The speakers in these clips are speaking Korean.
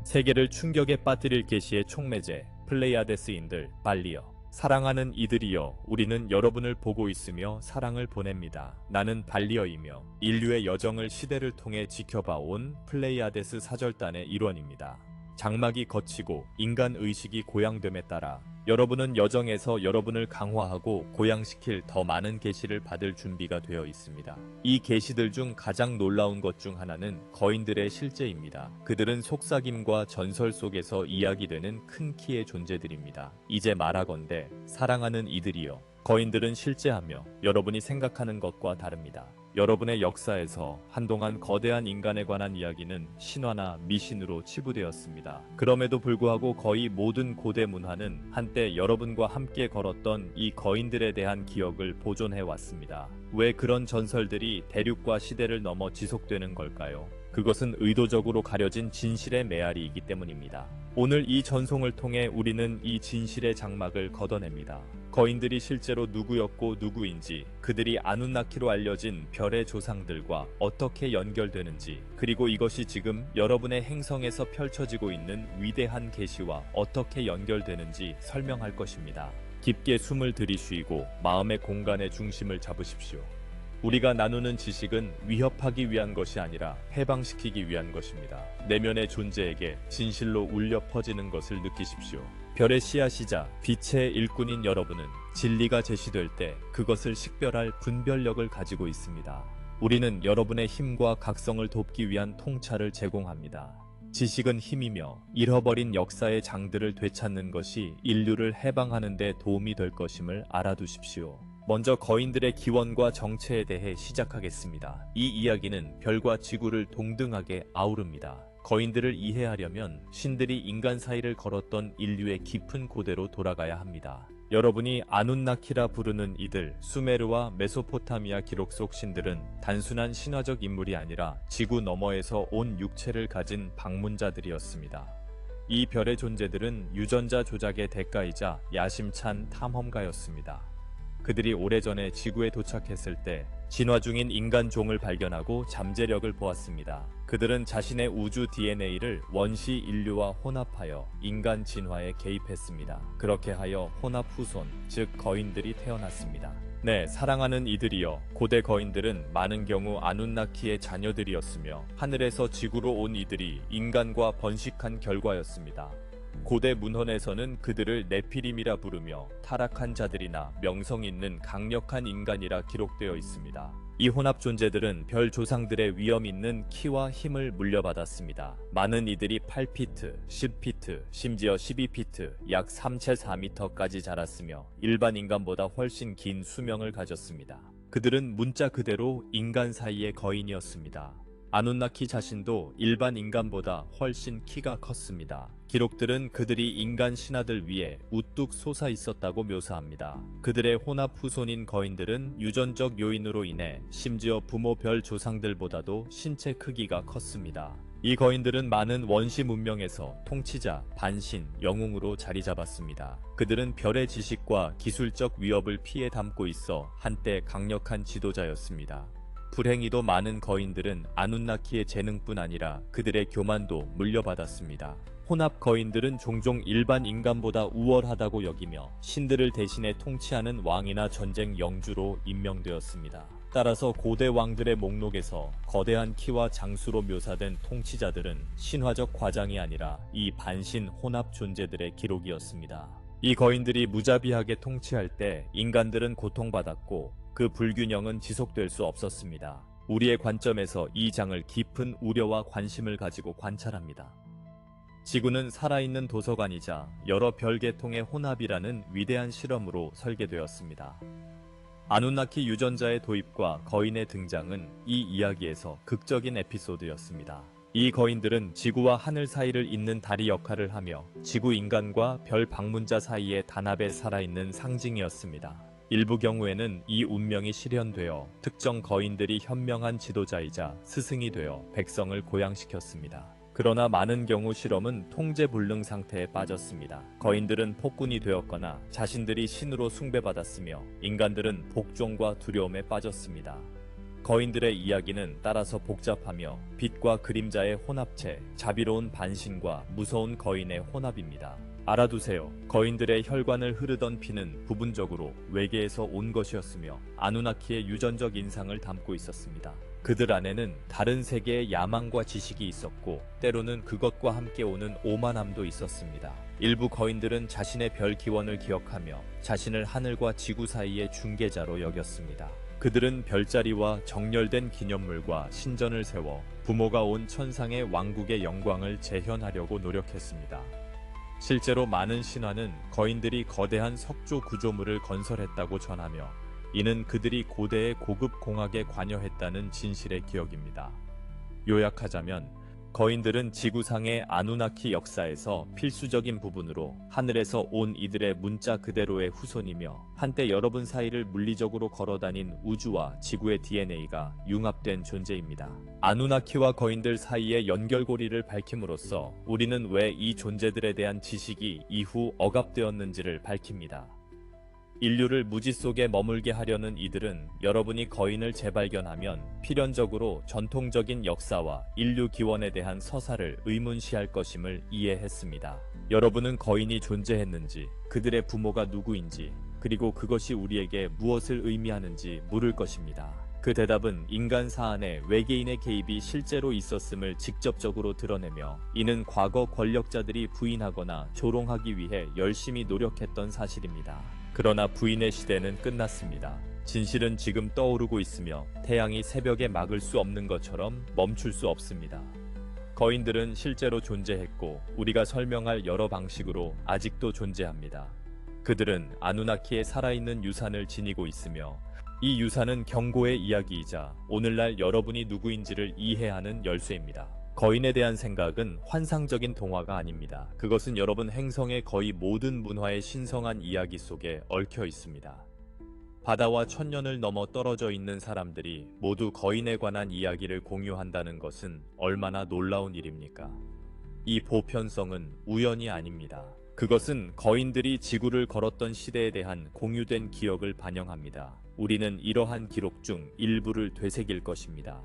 세계를 충격에 빠뜨릴 계시의 촉매제 플레이아데스인들 빨리여. 사랑하는 이들이여, 우리는 여러분을 보고 있으며 사랑을 보냅니다. 나는 발리어이며 인류의 여정을 시대를 통해 지켜봐온 플레이아데스 사절단의 일원입니다. 장막이 걷히고 인간 의식이 고양됨에 따라 여러분은 여정에서 여러분을 강화하고 고양시킬 더 많은 계시를 받을 준비가 되어 있습니다. 이 계시들 중 가장 놀라운 것 중 하나는 거인들의 실제입니다. 그들은 속삭임과 전설 속에서 이야기되는 큰 키의 존재들입니다. 이제 말하건대 사랑하는 이들이여, 거인들은 실제하며 여러분이 생각하는 것과 다릅니다. 여러분의 역사에서 한동안 거대한 인간에 관한 이야기는 신화나 미신으로 치부되었습니다. 그럼에도 불구하고 거의 모든 고대 문화는 한때 여러분과 함께 걸었던 이 거인들에 대한 기억을 보존해 왔습니다. 왜 그런 전설들이 대륙과 시대를 넘어 지속되는 걸까요? 그것은 의도적으로 가려진 진실의 메아리이기 때문입니다. 오늘 이 전송을 통해 우리는 이 진실의 장막을 걷어냅니다. 거인들이 실제로 누구였고 누구인지, 그들이 아누나키로 알려진 별의 조상들과 어떻게 연결되는지, 그리고 이것이 지금 여러분의 행성에서 펼쳐지고 있는 위대한 계시와 어떻게 연결되는지 설명할 것입니다. 깊게 숨을 들이쉬고 마음의 공간의 중심을 잡으십시오. 우리가 나누는 지식은 위협하기 위한 것이 아니라 해방시키기 위한 것입니다. 내면의 존재에게 진실로 울려 퍼지는 것을 느끼십시오. 별의 씨앗이자 빛의 일꾼인 여러분은 진리가 제시될 때 그것을 식별할 분별력을 가지고 있습니다. 우리는 여러분의 힘과 각성을 돕기 위한 통찰을 제공합니다. 지식은 힘이며 잃어버린 역사의 장들을 되찾는 것이 인류를 해방하는 데 도움이 될 것임을 알아두십시오. 먼저 거인들의 기원과 정체에 대해 시작하겠습니다. 이 이야기는 별과 지구를 동등하게 아우릅니다. 거인들을 이해하려면 신들이 인간 사이를 걸었던 인류의 깊은 고대로 돌아가야 합니다. 여러분이 아눈나키라 부르는 이들, 수메르와 메소포타미아 기록 속 신들은 단순한 신화적 인물이 아니라 지구 너머에서 온 육체를 가진 방문자들이었습니다. 이 별의 존재들은 유전자 조작의 대가이자 야심찬 탐험가였습니다. 그들이 오래전에 지구에 도착했을 때 진화 중인 인간 종을 발견하고 잠재력을 보았습니다. 그들은 자신의 우주 DNA를 원시 인류와 혼합하여 인간 진화에 개입했습니다. 그렇게 하여 혼합 후손, 즉 거인들이 태어났습니다. 네, 사랑하는 이들이여, 고대 거인들은 많은 경우 아눈나키의 자녀들이었으며 하늘에서 지구로 온 이들이 인간과 번식한 결과였습니다. 고대 문헌에서는 그들을 네피림이라 부르며 타락한 자들이나 명성 있는 강력한 인간이라 기록되어 있습니다. 이 혼합 존재들은 별 조상들의 위험 있는 키와 힘을 물려받았습니다. 많은 이들이 8피트, 10피트, 심지어 12피트, 약 3채4m까지 자랐으며 일반 인간보다 훨씬 긴 수명을 가졌습니다. 그들은 문자 그대로 인간 사이의 거인이었습니다. 아눈나키 자신도 일반 인간보다 훨씬 키가 컸습니다. 기록들은 그들이 인간 신하들 위에 우뚝 솟아 있었다고 묘사합니다. 그들의 혼합 후손인 거인들은 유전적 요인으로 인해 심지어 부모 별 조상들보다도 신체 크기가 컸습니다. 이 거인들은 많은 원시 문명에서 통치자, 반신, 영웅으로 자리 잡았습니다. 그들은 별의 지식과 기술적 위협을 피해 담고 있어 한때 강력한 지도자였습니다. 불행히도 많은 거인들은 아눈나키의 재능뿐 아니라 그들의 교만도 물려받았습니다. 혼합 거인들은 종종 일반 인간보다 우월하다고 여기며 신들을 대신해 통치하는 왕이나 전쟁 영주로 임명되었습니다. 따라서 고대 왕들의 목록에서 거대한 키와 장수로 묘사된 통치자들은 신화적 과장이 아니라 이 반신 혼합 존재들의 기록이었습니다. 이 거인들이 무자비하게 통치할 때 인간들은 고통받았고 그 불균형은 지속될 수 없었습니다. 우리의 관점에서 이 장을 깊은 우려와 관심을 가지고 관찰합니다. 지구는 살아있는 도서관이자 여러 별계통의 혼합이라는 위대한 실험으로 설계되었습니다. 아누나키 유전자의 도입과 거인의 등장은 이 이야기에서 극적인 에피소드였습니다. 이 거인들은 지구와 하늘 사이를 잇는 다리 역할을 하며 지구 인간과 별 방문자 사이의 단합에 살아있는 상징이었습니다. 일부 경우에는 이 운명이 실현되어 특정 거인들이 현명한 지도자이자 스승이 되어 백성을 고양시켰습니다. 그러나 많은 경우 실험은 통제불능 상태에 빠졌습니다. 거인들은 폭군이 되었거나 자신들이 신으로 숭배받았으며 인간들은 복종과 두려움에 빠졌습니다. 거인들의 이야기는 따라서 복잡하며 빛과 그림자의 혼합체, 자비로운 반신과 무서운 거인의 혼합입니다. 알아두세요. 거인들의 혈관을 흐르던 피는 부분적으로 외계에서 온 것이었으며 아누나키의 유전적 인상을 담고 있었습니다. 그들 안에는 다른 세계의 야망과 지식이 있었고 때로는 그것과 함께 오는 오만함도 있었습니다. 일부 거인들은 자신의 별 기원을 기억하며 자신을 하늘과 지구 사이의 중개자로 여겼습니다. 그들은 별자리와 정렬된 기념물과 신전을 세워 부모가 온 천상의 왕국의 영광을 재현하려고 노력했습니다. 실제로 많은 신화는 거인들이 거대한 석조 구조물을 건설했다고 전하며 이는 그들이 고대의 고급 공학에 관여했다는 진실의 기억입니다. 요약하자면 거인들은 지구상의 아누나키 역사에서 필수적인 부분으로 하늘에서 온 이들의 문자 그대로의 후손이며 한때 여러분 사이를 물리적으로 걸어다닌 우주와 지구의 DNA가 융합된 존재입니다. 아누나키와 거인들 사이의 연결고리를 밝힘으로써 우리는 왜 이 존재들에 대한 지식이 이후 억압되었는지를 밝힙니다. 인류를 무지 속에 머물게 하려는 이들은 여러분이 거인을 재발견하면 필연적으로 전통적인 역사와 인류 기원에 대한 서사를 의문시할 것임을 이해했습니다. 여러분은 거인이 존재했는지, 그들의 부모가 누구인지, 그리고 그것이 우리에게 무엇을 의미하는지 물을 것입니다. 그 대답은 인간 사안에 외계인의 개입이 실제로 있었음을 직접적으로 드러내며 이는 과거 권력자들이 부인하거나 조롱하기 위해 열심히 노력했던 사실입니다. 그러나 부인의 시대는 끝났습니다. 진실은 지금 떠오르고 있으며 태양이 새벽에 막을 수 없는 것처럼 멈출 수 없습니다. 거인들은 실제로 존재했고 우리가 설명할 여러 방식으로 아직도 존재합니다. 그들은 아누나키의 살아있는 유산을 지니고 있으며 이 유산은 경고의 이야기이자 오늘날 여러분이 누구인지를 이해하는 열쇠입니다. 거인에 대한 생각은 환상적인 동화가 아닙니다. 그것은 여러분 행성의 거의 모든 문화의 신성한 이야기 속에 얽혀 있습니다. 바다와 천년을 넘어 떨어져 있는 사람들이 모두 거인에 관한 이야기를 공유한다는 것은 얼마나 놀라운 일입니까? 이 보편성은 우연이 아닙니다. 그것은 거인들이 지구를 걸었던 시대에 대한 공유된 기억을 반영합니다. 우리는 이러한 기록 중 일부를 되새길 것입니다.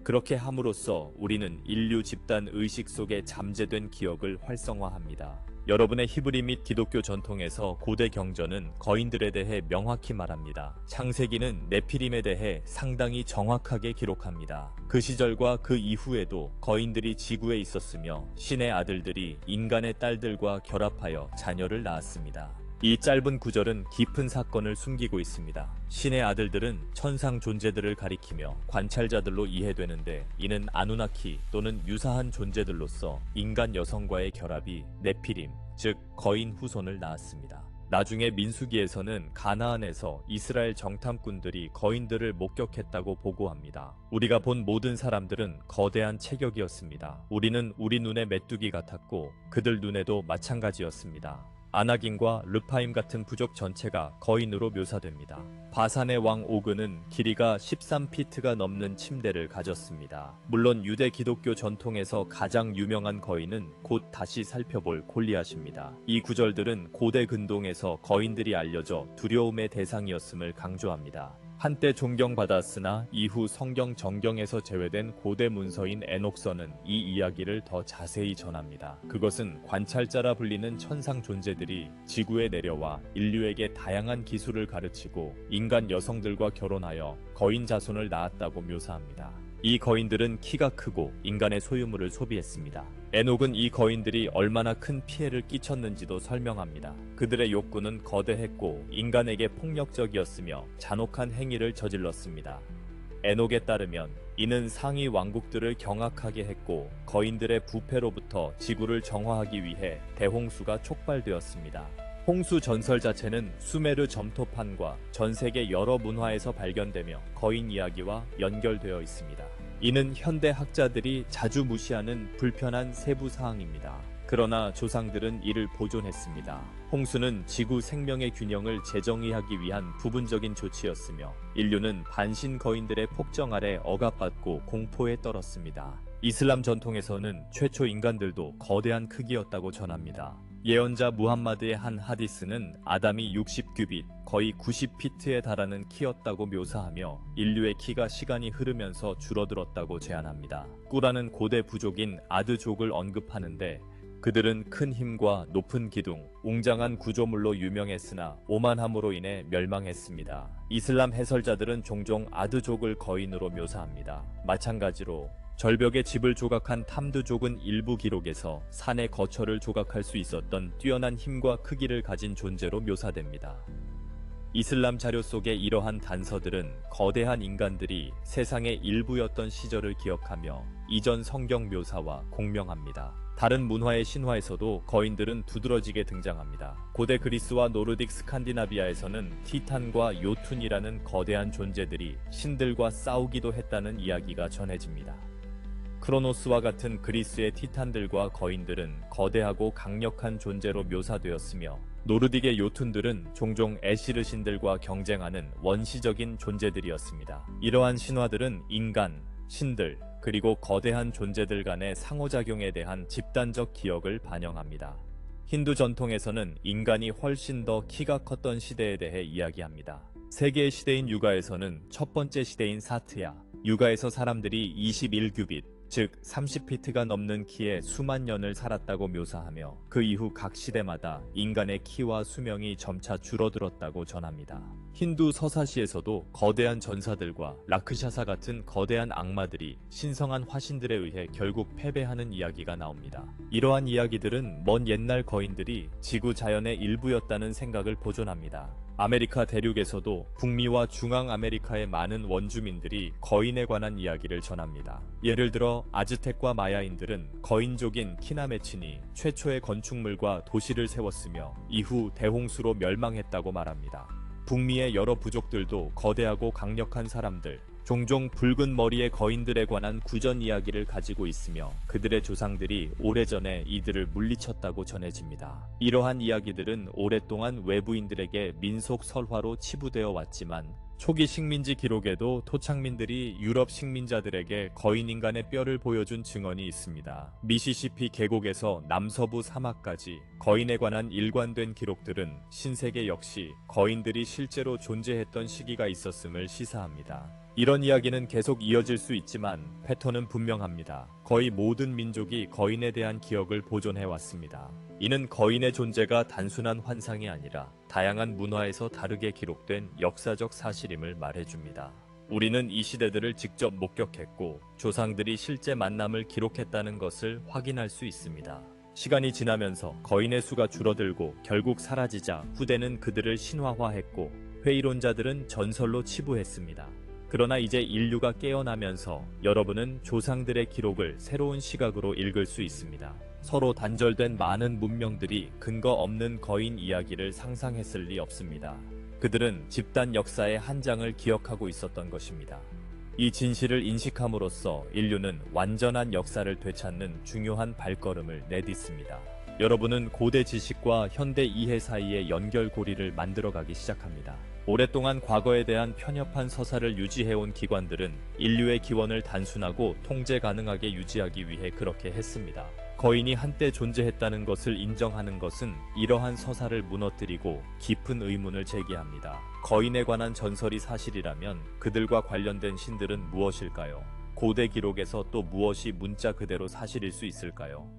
그렇게 함으로써 우리는 인류 집단 의식 속에 잠재된 기억을 활성화합니다. 여러분의 히브리 및 기독교 전통에서 고대 경전은 거인들에 대해 명확히 말합니다. 창세기는 네피림에 대해 상당히 정확하게 기록합니다. 그 시절과 그 이후에도 거인들이 지구에 있었으며 신의 아들들이 인간의 딸들과 결합하여 자녀를 낳았습니다. 이 짧은 구절은 깊은 사건을 숨기고 있습니다. 신의 아들들은 천상 존재들을 가리키며 관찰자들로 이해되는데 이는 아누나키 또는 유사한 존재들로서 인간 여성과의 결합이 네피림, 즉 거인 후손을 낳았습니다. 나중에 민수기에서는 가나안에서 이스라엘 정탐꾼들이 거인들을 목격했다고 보고합니다. 우리가 본 모든 사람들은 거대한 체격이었습니다. 우리는 우리 눈에 메뚜기 같았고 그들 눈에도 마찬가지였습니다. 아나긴과 르파임 같은 부족 전체가 거인으로 묘사됩니다. 바산의 왕 오그는 길이가 13피트가 넘는 침대를 가졌습니다. 물론 유대 기독교 전통에서 가장 유명한 거인은 곧 다시 살펴볼 골리앗입니다. 이 구절들은 고대 근동에서 거인들이 알려져 두려움의 대상이었음을 강조합니다. 한때 존경받았으나 이후 성경 정경에서 제외된 고대 문서인 에녹서는 이 이야기를 더 자세히 전합니다. 그것은 관찰자라 불리는 천상 존재들이 지구에 내려와 인류에게 다양한 기술을 가르치고 인간 여성들과 결혼하여 거인 자손을 낳았다고 묘사합니다. 이 거인들은 키가 크고 인간의 소유물을 소비했습니다. 에녹은 이 거인들이 얼마나 큰 피해를 끼쳤는지도 설명합니다. 그들의 욕구는 거대했고 인간에게 폭력적이었으며 잔혹한 행위를 저질렀습니다. 에녹에 따르면 이는 상위 왕국들을 경악하게 했고 거인들의 부패로부터 지구를 정화하기 위해 대홍수가 촉발되었습니다. 홍수 전설 자체는 수메르 점토판과 전 세계 여러 문화에서 발견되며 거인 이야기와 연결되어 있습니다. 이는 현대 학자들이 자주 무시하는 불편한 세부 사항입니다. 그러나 조상들은 이를 보존했습니다. 홍수는 지구 생명의 균형을 재정의하기 위한 부분적인 조치였으며 인류는 반신 거인들의 폭정 아래 억압받고 공포에 떨었습니다. 이슬람 전통에서는 최초 인간들도 거대한 크기였다고 전합니다. 예언자 무함마드의 한 하디스는 아담이 60규빗, 거의 90피트에 달하는 키였다고 묘사하며 인류의 키가 시간이 흐르면서 줄어들었다고 제안합니다. 꾸라는 고대 부족인 아드족을 언급하는데 그들은 큰 힘과 높은 기둥, 웅장한 구조물로 유명했으나 오만함으로 인해 멸망했습니다. 이슬람 해설자들은 종종 아드족을 거인으로 묘사합니다. 마찬가지로 절벽에 집을 조각한 탐드족은 일부 기록에서 산의 거처를 조각할 수 있었던 뛰어난 힘과 크기를 가진 존재로 묘사됩니다. 이슬람 자료 속의 이러한 단서들은 거대한 인간들이 세상의 일부였던 시절을 기억하며 이전 성경 묘사와 공명합니다. 다른 문화의 신화에서도 거인들은 두드러지게 등장합니다. 고대 그리스와 노르딕 스칸디나비아에서는 티탄과 요툰이라는 거대한 존재들이 신들과 싸우기도 했다는 이야기가 전해집니다. 크로노스와 같은 그리스의 티탄들과 거인들은 거대하고 강력한 존재로 묘사되었으며 노르딕의 요툰들은 종종 에시르 신들과 경쟁하는 원시적인 존재들이었습니다. 이러한 신화들은 인간, 신들, 그리고 거대한 존재들 간의 상호작용에 대한 집단적 기억을 반영합니다. 힌두 전통에서는 인간이 훨씬 더 키가 컸던 시대에 대해 이야기합니다. 세 개의 시대인 유가에서는 첫 번째 시대인 사트야, 유가에서 사람들이 21규빗, 즉 30피트가 넘는 키에 수만 년을 살았다고 묘사하며 그 이후 각 시대마다 인간의 키와 수명이 점차 줄어들었다고 전합니다. 힌두 서사시에서도 거대한 전사들과 라크샤사 같은 거대한 악마들이 신성한 화신들에 의해 결국 패배하는 이야기가 나옵니다. 이러한 이야기들은 먼 옛날 거인들이 지구 자연의 일부였다는 생각을 보존합니다. 아메리카 대륙에서도 북미와 중앙아메리카의 많은 원주민들이 거인에 관한 이야기를 전합니다. 예를 들어 아즈텍과 마야인들은 거인족인 키나메친이 최초의 건축물과 도시를 세웠으며 이후 대홍수로 멸망했다고 말합니다. 북미의 여러 부족들도 거대하고 강력한 사람들, 종종 붉은 머리의 거인들에 관한 구전 이야기를 가지고 있으며 그들의 조상들이 오래전에 이들을 물리쳤다고 전해집니다. 이러한 이야기들은 오랫동안 외부인들에게 민속 설화로 치부되어 왔지만 초기 식민지 기록에도 토착민들이 유럽 식민자들에게 거인 인간의 뼈를 보여준 증언이 있습니다. 미시시피 계곡에서 남서부 사막까지 거인에 관한 일관된 기록들은 신세계 역시 거인들이 실제로 존재했던 시기가 있었음을 시사합니다. 이런 이야기는 계속 이어질 수 있지만 패턴은 분명합니다. 거의 모든 민족이 거인에 대한 기억을 보존해왔습니다. 이는 거인의 존재가 단순한 환상이 아니라 다양한 문화에서 다르게 기록된 역사적 사실임을 말해줍니다. 우리는 이 시대들을 직접 목격했고 조상들이 실제 만남을 기록했다는 것을 확인할 수 있습니다. 시간이 지나면서 거인의 수가 줄어들고 결국 사라지자 후대는 그들을 신화화했고 회의론자들은 전설로 치부했습니다. 그러나 이제 인류가 깨어나면서 여러분은 조상들의 기록을 새로운 시각으로 읽을 수 있습니다. 서로 단절된 많은 문명들이 근거 없는 거인 이야기를 상상했을 리 없습니다. 그들은 집단 역사의 한 장을 기억하고 있었던 것입니다. 이 진실을 인식함으로써 인류는 완전한 역사를 되찾는 중요한 발걸음을 내딛습니다. 여러분은 고대 지식과 현대 이해 사이의 연결고리를 만들어가기 시작합니다. 오랫동안 과거에 대한 편협한 서사를 유지해온 기관들은 인류의 기원을 단순하고 통제 가능하게 유지하기 위해 그렇게 했습니다. 거인이 한때 존재했다는 것을 인정하는 것은 이러한 서사를 무너뜨리고 깊은 의문을 제기합니다. 거인에 관한 전설이 사실이라면 그들과 관련된 신들은 무엇일까요? 고대 기록에서 또 무엇이 문자 그대로 사실일 수 있을까요?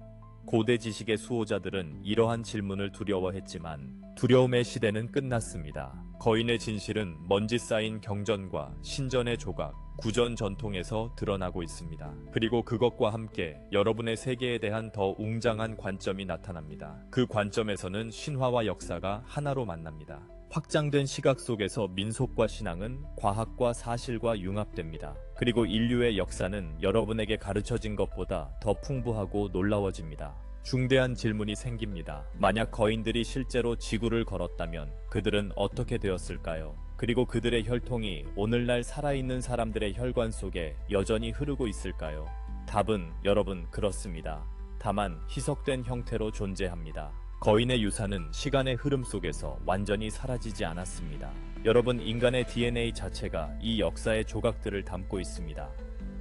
고대 지식의 수호자들은 이러한 질문을 두려워했지만 두려움의 시대는 끝났습니다. 거인의 진실은 먼지 쌓인 경전과 신전의 조각, 구전 전통에서 드러나고 있습니다. 그리고 그것과 함께 여러분의 세계에 대한 더 웅장한 관점이 나타납니다. 그 관점에서는 신화와 역사가 하나로 만납니다. 확장된 시각 속에서 민속과 신앙은 과학과 사실과 융합됩니다. 그리고 인류의 역사는 여러분에게 가르쳐진 것보다 더 풍부하고 놀라워집니다. 중대한 질문이 생깁니다. 만약 거인들이 실제로 지구를 걸었다면 그들은 어떻게 되었을까요? 그리고 그들의 혈통이 오늘날 살아있는 사람들의 혈관 속에 여전히 흐르고 있을까요? 답은 여러분 그렇습니다. 다만 희석된 형태로 존재합니다. 거인의 유산은 시간의 흐름 속에서 완전히 사라지지 않았습니다. 여러분, 인간의 DNA 자체가 이 역사의 조각들을 담고 있습니다.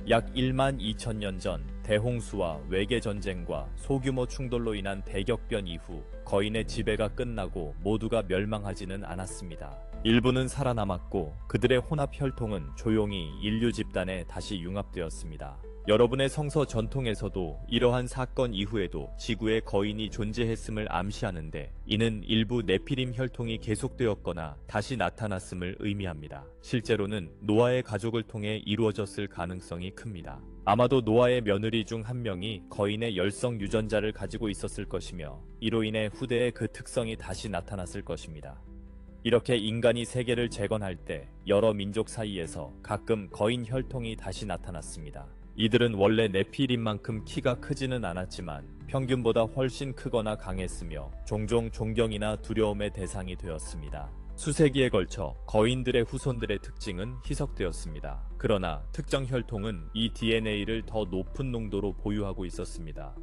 약 1만 2천 년 전 대홍수와 외계 전쟁과 소규모 충돌로 인한 대격변 이후 거인의 지배가 끝나고 모두가 멸망하지는 않았습니다. 일부는 살아남았고 그들의 혼합 혈통은 조용히 인류 집단에 다시 융합되었습니다. 여러분의 성서 전통에서도 이러한 사건 이후에도 지구에 거인이 존재했음을 암시하는데, 이는 일부 네피림 혈통이 계속되었거나 다시 나타났음을 의미합니다. 실제로는 노아의 가족을 통해 이루어졌을 가능성이 큽니다. 아마도 노아의 며느리 중 한 명이 거인의 열성 유전자를 가지고 있었을 것이며, 이로 인해 후대에 그 특성이 다시 나타났을 것입니다. 이렇게 인간이 세계를 재건할 때 여러 민족 사이에서 가끔 거인 혈통이 다시 나타났습니다. 이들은 원래 네피림만큼 키가 크지는 않았지만 평균보다 훨씬 크거나 강했으며 종종 존경이나 두려움의 대상이 되었습니다. 수세기에 걸쳐 거인들의 후손들의 특징은 희석되었습니다. 그러나 특정 혈통은 이 DNA를 더 높은 농도로 보유하고 있었습니다.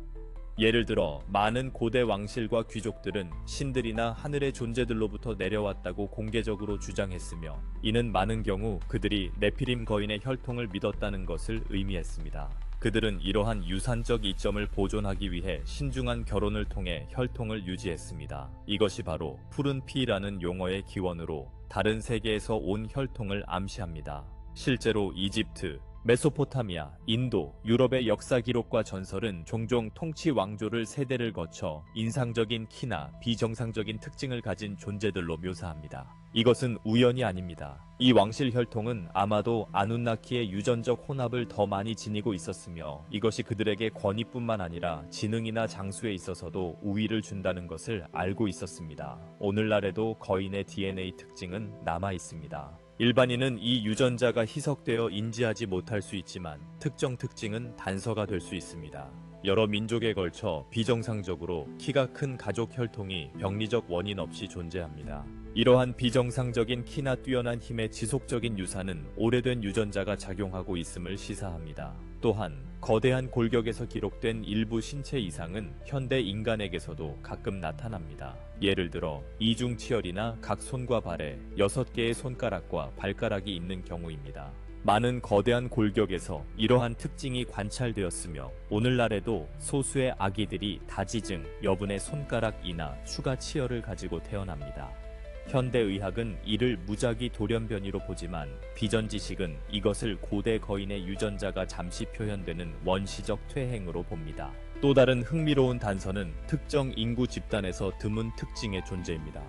예를 들어 많은 고대 왕실과 귀족들은 신들이나 하늘의 존재들로부터 내려왔다고 공개적으로 주장했으며, 이는 많은 경우 그들이 네피림 거인의 혈통을 믿었다는 것을 의미했습니다. 그들은 이러한 유산적 이점을 보존하기 위해 신중한 결혼을 통해 혈통을 유지했습니다. 이것이 바로 푸른 피라는 용어의 기원으로 다른 세계에서 온 혈통을 암시합니다. 실제로 이집트, 메소포타미아, 인도, 유럽의 역사 기록과 전설은 종종 통치 왕조를 세대를 거쳐 인상적인 키나 비정상적인 특징을 가진 존재들로 묘사합니다. 이것은 우연이 아닙니다. 이 왕실 혈통은 아마도 아누나키의 유전적 혼합을 더 많이 지니고 있었으며, 이것이 그들에게 권위뿐만 아니라 지능이나 장수에 있어서도 우위를 준다는 것을 알고 있었습니다. 오늘날에도 거인의 DNA 특징은 남아 있습니다. 일반인은 이 유전자가 희석되어 인지하지 못할 수 있지만 특정 특징은 단서가 될 수 있습니다. 여러 민족에 걸쳐 비정상적으로 키가 큰 가족 혈통이 병리적 원인 없이 존재합니다. 이러한 비정상적인 키나 뛰어난 힘의 지속적인 유산은 오래된 유전자가 작용하고 있음을 시사합니다. 또한 거대한 골격에서 기록된 일부 신체 이상은 현대 인간에게서도 가끔 나타납니다. 예를 들어 이중치열이나 각 손과 발에 6개의 손가락과 발가락이 있는 경우입니다. 많은 거대한 골격에서 이러한 특징이 관찰되었으며, 오늘날에도 소수의 아기들이 다지증, 여분의 손가락이나 추가 치열을 가지고 태어납니다. 현대의학은 이를 무작위 돌연변이로 보지만 비전지식은 이것을 고대 거인의 유전자가 잠시 표현되는 원시적 퇴행으로 봅니다. 또 다른 흥미로운 단서는 특정 인구 집단에서 드문 특징의 존재입니다.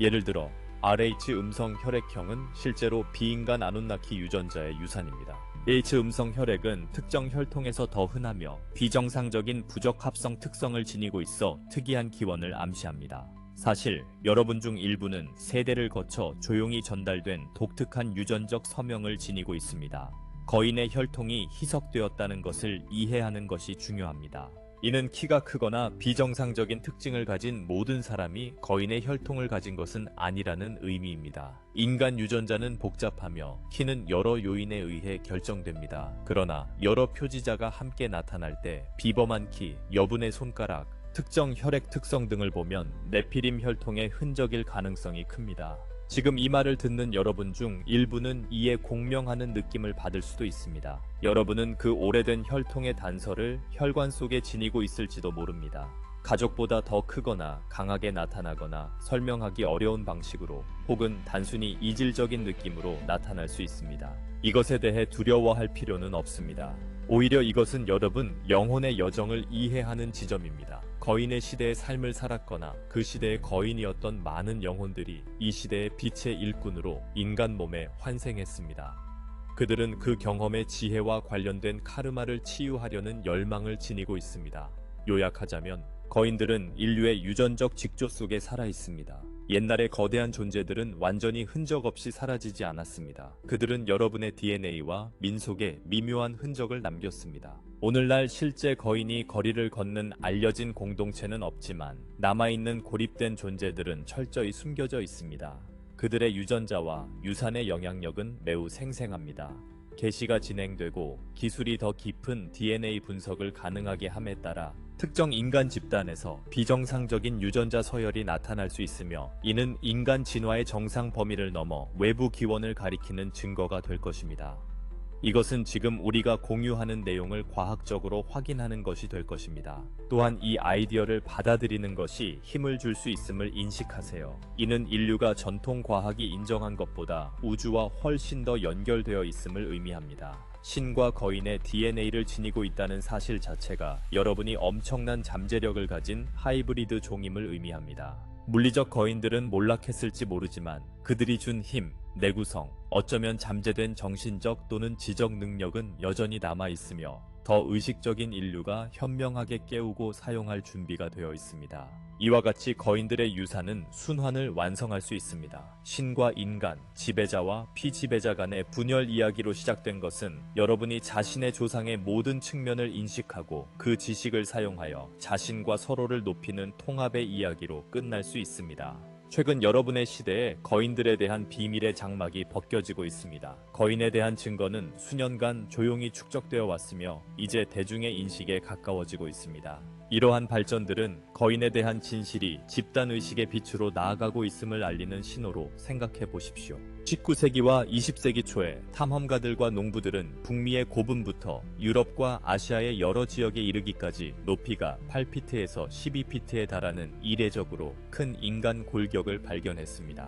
예를 들어 RH 음성 혈액형은 실제로 비인간 아누나키 유전자의 유산입니다. H 음성 혈액은 특정 혈통에서 더 흔하며 비정상적인 부적합성 특성을 지니고 있어 특이한 기원을 암시합니다. 사실 여러분 중 일부는 세대를 거쳐 조용히 전달된 독특한 유전적 서명을 지니고 있습니다. 거인의 혈통이 희석되었다는 것을 이해하는 것이 중요합니다. 이는 키가 크거나 비정상적인 특징을 가진 모든 사람이 거인의 혈통을 가진 것은 아니라는 의미입니다. 인간 유전자는 복잡하며 키는 여러 요인에 의해 결정됩니다. 그러나 여러 표지자가 함께 나타날 때 비범한 키, 여분의 손가락, 특정 혈액 특성 등을 보면 네피림 혈통의 흔적일 가능성이 큽니다. 지금 이 말을 듣는 여러분 중 일부는 이에 공명하는 느낌을 받을 수도 있습니다. 여러분은 그 오래된 혈통의 단서를 혈관 속에 지니고 있을지도 모릅니다. 가족보다 더 크거나 강하게 나타나거나 설명하기 어려운 방식으로, 혹은 단순히 이질적인 느낌으로 나타날 수 있습니다. 이것에 대해 두려워할 필요는 없습니다. 오히려 이것은 여러분 영혼의 여정을 이해하는 지점입니다. 거인의 시대의 삶을 살았거나 그 시대의 거인이었던 많은 영혼들이 이 시대의 빛의 일꾼으로 인간 몸에 환생했습니다. 그들은 그 경험의 지혜와 관련된 카르마를 치유하려는 열망을 지니고 있습니다. 요약하자면 거인들은 인류의 유전적 직조 속에 살아 있습니다. 옛날의 거대한 존재들은 완전히 흔적 없이 사라지지 않았습니다. 그들은 여러분의 DNA와 민속에 미묘한 흔적을 남겼습니다. 오늘날 실제 거인이 거리를 걷는 알려진 공동체는 없지만 남아있는 고립된 존재들은 철저히 숨겨져 있습니다. 그들의 유전자와 유산의 영향력은 매우 생생합니다. 계시가 진행되고 기술이 더 깊은 DNA 분석을 가능하게 함에 따라 특정 인간 집단에서 비정상적인 유전자 서열이 나타날 수 있으며, 이는 인간 진화의 정상 범위를 넘어 외부 기원을 가리키는 증거가 될 것입니다. 이것은 지금 우리가 공유하는 내용을 과학적으로 확인하는 것이 될 것입니다. 또한 이 아이디어를 받아들이는 것이 힘을 줄 수 있음을 인식하세요. 이는 인류가 전통 과학이 인정한 것보다 우주와 훨씬 더 연결되어 있음을 의미합니다. 신과 거인의 DNA를 지니고 있다는 사실 자체가 여러분이 엄청난 잠재력을 가진 하이브리드 종임을 의미합니다. 물리적 거인들은 몰락했을지 모르지만 그들이 준 힘, 내구성, 어쩌면 잠재된 정신적 또는 지적 능력은 여전히 남아있으며 더 의식적인 인류가 현명하게 깨우고 사용할 준비가 되어 있습니다. 이와 같이 거인들의 유산은 순환을 완성할 수 있습니다. 신과 인간, 지배자와 피지배자 간의 분열 이야기로 시작된 것은 여러분이 자신의 조상의 모든 측면을 인식하고 그 지식을 사용하여 자신과 서로를 높이는 통합의 이야기로 끝날 수 있습니다. 최근 여러분의 시대에 거인들에 대한 비밀의 장막이 벗겨지고 있습니다. 거인에 대한 증거는 수년간 조용히 축적되어 왔으며 이제 대중의 인식에 가까워지고 있습니다. 이러한 발전들은 거인에 대한 진실이 집단의식의 빛으로 나아가고 있음을 알리는 신호로 생각해 보십시오. 19세기와 20세기 초에 탐험가들과 농부들은 북미의 고분부터 유럽과 아시아의 여러 지역에 이르기까지 높이가 8피트에서 12피트에 달하는 이례적으로 큰 인간 골격을 발견했습니다.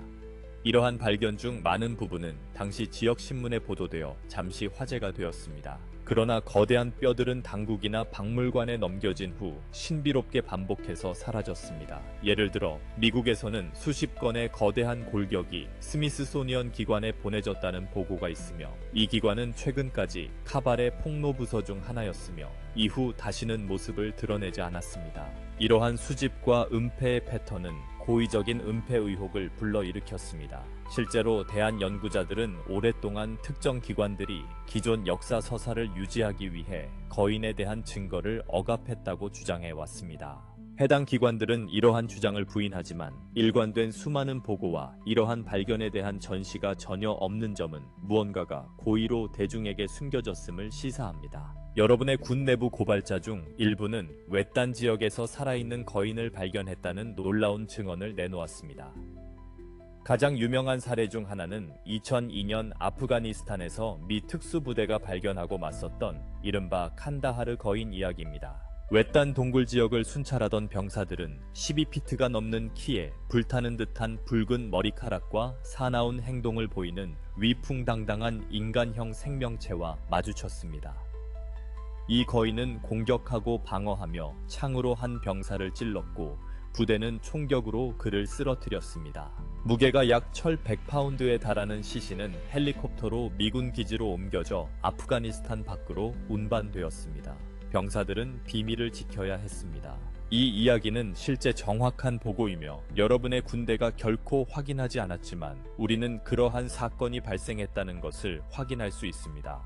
이러한 발견 중 많은 부분은 당시 지역신문에 보도되어 잠시 화제가 되었습니다. 그러나 거대한 뼈들은 당국이나 박물관에 넘겨진 후 신비롭게 반복해서 사라졌습니다. 예를 들어 미국에서는 수십 건의 거대한 골격이 스미스소니언 기관에 보내졌다는 보고가 있으며 이 기관은 최근까지 카발의 폭로 부서 중 하나였으며 이후 다시는 모습을 드러내지 않았습니다. 이러한 수집과 은폐의 패턴은 고의적인 은폐 의혹을 불러일으켰습니다. 실제로 대한 연구자들은 오랫동안 특정 기관들이 기존 역사 서사를 유지하기 위해 거인에 대한 증거를 억압했다고 주장해 왔습니다. 해당 기관들은 이러한 주장을 부인하지만 일관된 수많은 보고와 이러한 발견에 대한 전시가 전혀 없는 점은 무언가가 고의로 대중에게 숨겨졌음을 시사합니다. 여러분의 군 내부 고발자 중 일부는 외딴 지역에서 살아있는 거인을 발견했다는 놀라운 증언을 내놓았습니다. 가장 유명한 사례 중 하나는 2002년 아프가니스탄에서 미 특수부대가 발견하고 맞섰던 이른바 칸다하르 거인 이야기입니다. 외딴 동굴 지역을 순찰하던 병사들은 12피트가 넘는 키에 불타는 듯한 붉은 머리카락과 사나운 행동을 보이는 위풍당당한 인간형 생명체와 마주쳤습니다. 이 거인은 공격하고 방어하며 창으로 한 병사를 찔렀고 부대는 총격으로 그를 쓰러뜨렸습니다. 무게가 약 1100파운드에 달하는 시신은 헬리콥터로 미군 기지로 옮겨져 아프가니스탄 밖으로 운반되었습니다. 병사들은 비밀을 지켜야 했습니다. 이 이야기는 실제 정확한 보고이며 여러분의 군대가 결코 확인하지 않았지만 우리는 그러한 사건이 발생했다는 것을 확인할 수 있습니다.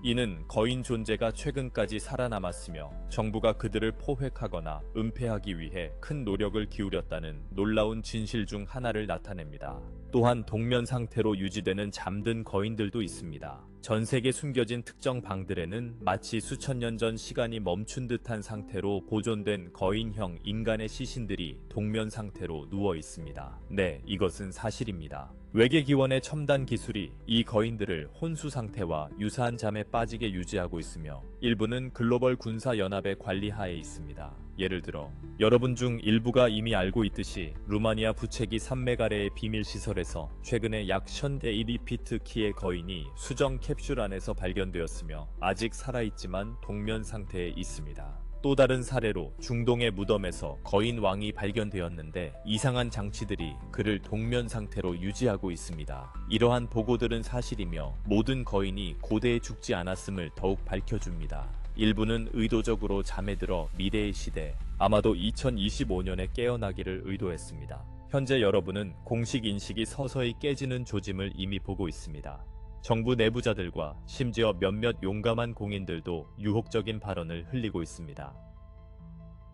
이는 거인 존재가 최근까지 살아남았으며 정부가 그들을 포획하거나 은폐하기 위해 큰 노력을 기울였다는 놀라운 진실 중 하나를 나타냅니다. 또한 동면 상태로 유지되는 잠든 거인들도 있습니다. 전 세계 숨겨진 특정 방들에는 마치 수천 년 전 시간이 멈춘 듯한 상태로 보존된 거인형 인간의 시신들이 동면 상태로 누워 있습니다. 네, 이것은 사실입니다. 외계 기원의 첨단 기술이 이 거인들을 혼수 상태와 유사한 잠에 빠지게 유지하고 있으며 일부는 글로벌 군사 연합의 관리 하에 있습니다. 예를 들어 여러분 중 일부가 이미 알고 있듯이 루마니아 부채기 산메가레의 비밀 시설에서 최근에 약 1012피트 키의 거인이 수정 캡슐 안에서 발견되었으며 아직 살아있지만 동면 상태에 있습니다. 또 다른 사례로 중동의 무덤에서 거인 왕이 발견되었는데 이상한 장치들이 그를 동면 상태로 유지하고 있습니다. 이러한 보고들은 사실이며 모든 거인이 고대에 죽지 않았음을 더욱 밝혀줍니다. 일부는 의도적으로 잠에 들어 미래의 시대, 아마도 2025년에 깨어나기를 의도했습니다. 현재 여러분은 공식 인식이 서서히 깨지는 조짐을 이미 보고 있습니다. 정부 내부자들과 심지어 몇몇 용감한 공인들도 유혹적인 발언을 흘리고 있습니다.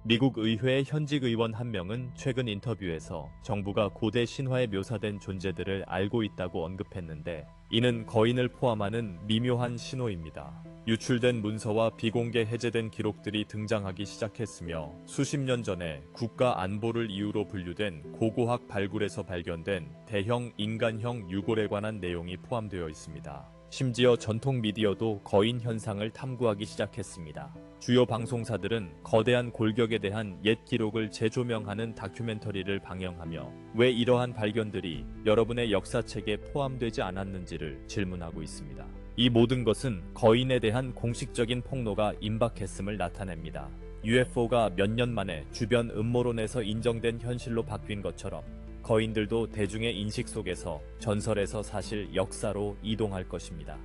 미국 의회의 현직 의원 한 명은 최근 인터뷰에서 정부가 고대 신화에 묘사된 존재들을 알고 있다고 언급했는데 이는 거인을 포함하는 미묘한 신호입니다. 유출된 문서와 비공개 해제된 기록들이 등장하기 시작했으며 수십 년 전에 국가 안보를 이유로 분류된 고고학 발굴에서 발견된 대형 인간형 유골에 관한 내용이 포함되어 있습니다. 심지어 전통 미디어도 거인 현상을 탐구하기 시작했습니다. 주요 방송사들은 거대한 골격에 대한 옛 기록을 재조명하는 다큐멘터리를 방영하며 왜 이러한 발견들이 여러분의 역사책에 포함되지 않았는지를 질문하고 있습니다. 이 모든 것은 거인에 대한 공식적인 폭로가 임박했음을 나타냅니다. UFO가 몇 년 만에 주변 음모론에서 인정된 현실로 바뀐 것처럼 거인들도 대중의 인식 속에서 전설에서 사실 역사로 이동할 것입니다.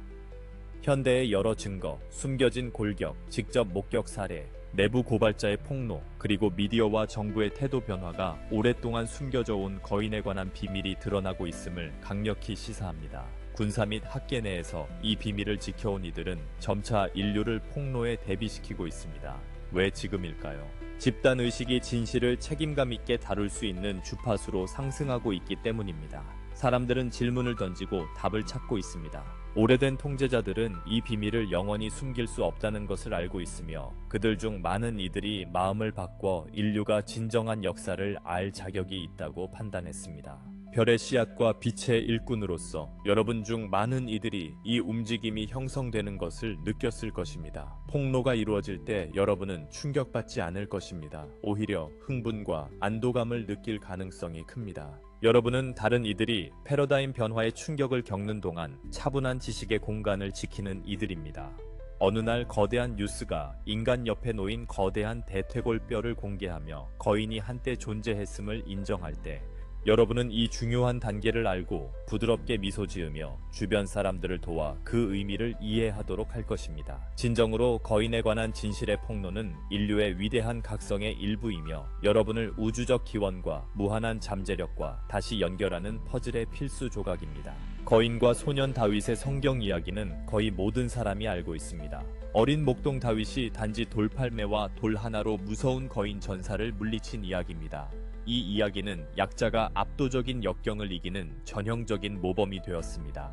현대의 여러 증거, 숨겨진 골격, 직접 목격 사례, 내부 고발자의 폭로, 그리고 미디어와 정부의 태도 변화가 오랫동안 숨겨져 온 거인에 관한 비밀이 드러나고 있음을 강력히 시사합니다. 군사 및 학계 내에서 이 비밀을 지켜온 이들은 점차 인류를 폭로에 대비시키고 있습니다. 왜 지금일까요? 집단의식이 진실을 책임감 있게 다룰 수 있는 주파수로 상승하고 있기 때문입니다. 사람들은 질문을 던지고 답을 찾고 있습니다. 오래된 통제자들은 이 비밀을 영원히 숨길 수 없다는 것을 알고 있으며 그들 중 많은 이들이 마음을 바꿔 인류가 진정한 역사를 알 자격이 있다고 판단했습니다. 별의 씨앗과 빛의 일꾼으로서 여러분 중 많은 이들이 이 움직임이 형성되는 것을 느꼈을 것입니다. 폭로가 이루어질 때 여러분은 충격받지 않을 것입니다. 오히려 흥분과 안도감을 느낄 가능성이 큽니다. 여러분은 다른 이들이 패러다임 변화의 충격을 겪는 동안 차분한 지식의 공간을 지키는 이들입니다. 어느 날 거대한 뉴스가 인간 옆에 놓인 거대한 대퇴골뼈를 공개하며 거인이 한때 존재했음을 인정할 때 여러분은 이 중요한 단계를 알고 부드럽게 미소 지으며 주변 사람들을 도와 그 의미를 이해하도록 할 것입니다. 진정으로 거인에 관한 진실의 폭로는 인류의 위대한 각성의 일부이며 여러분을 우주적 기원과 무한한 잠재력과 다시 연결하는 퍼즐의 필수 조각입니다. 거인과 소년 다윗의 성경 이야기는 거의 모든 사람이 알고 있습니다. 어린 목동 다윗이 단지 돌팔매와 돌 하나로 무서운 거인 전사를 물리친 이야기입니다. 이 이야기는 약자가 압도적인 역경을 이기는 전형적인 모범이 되었습니다.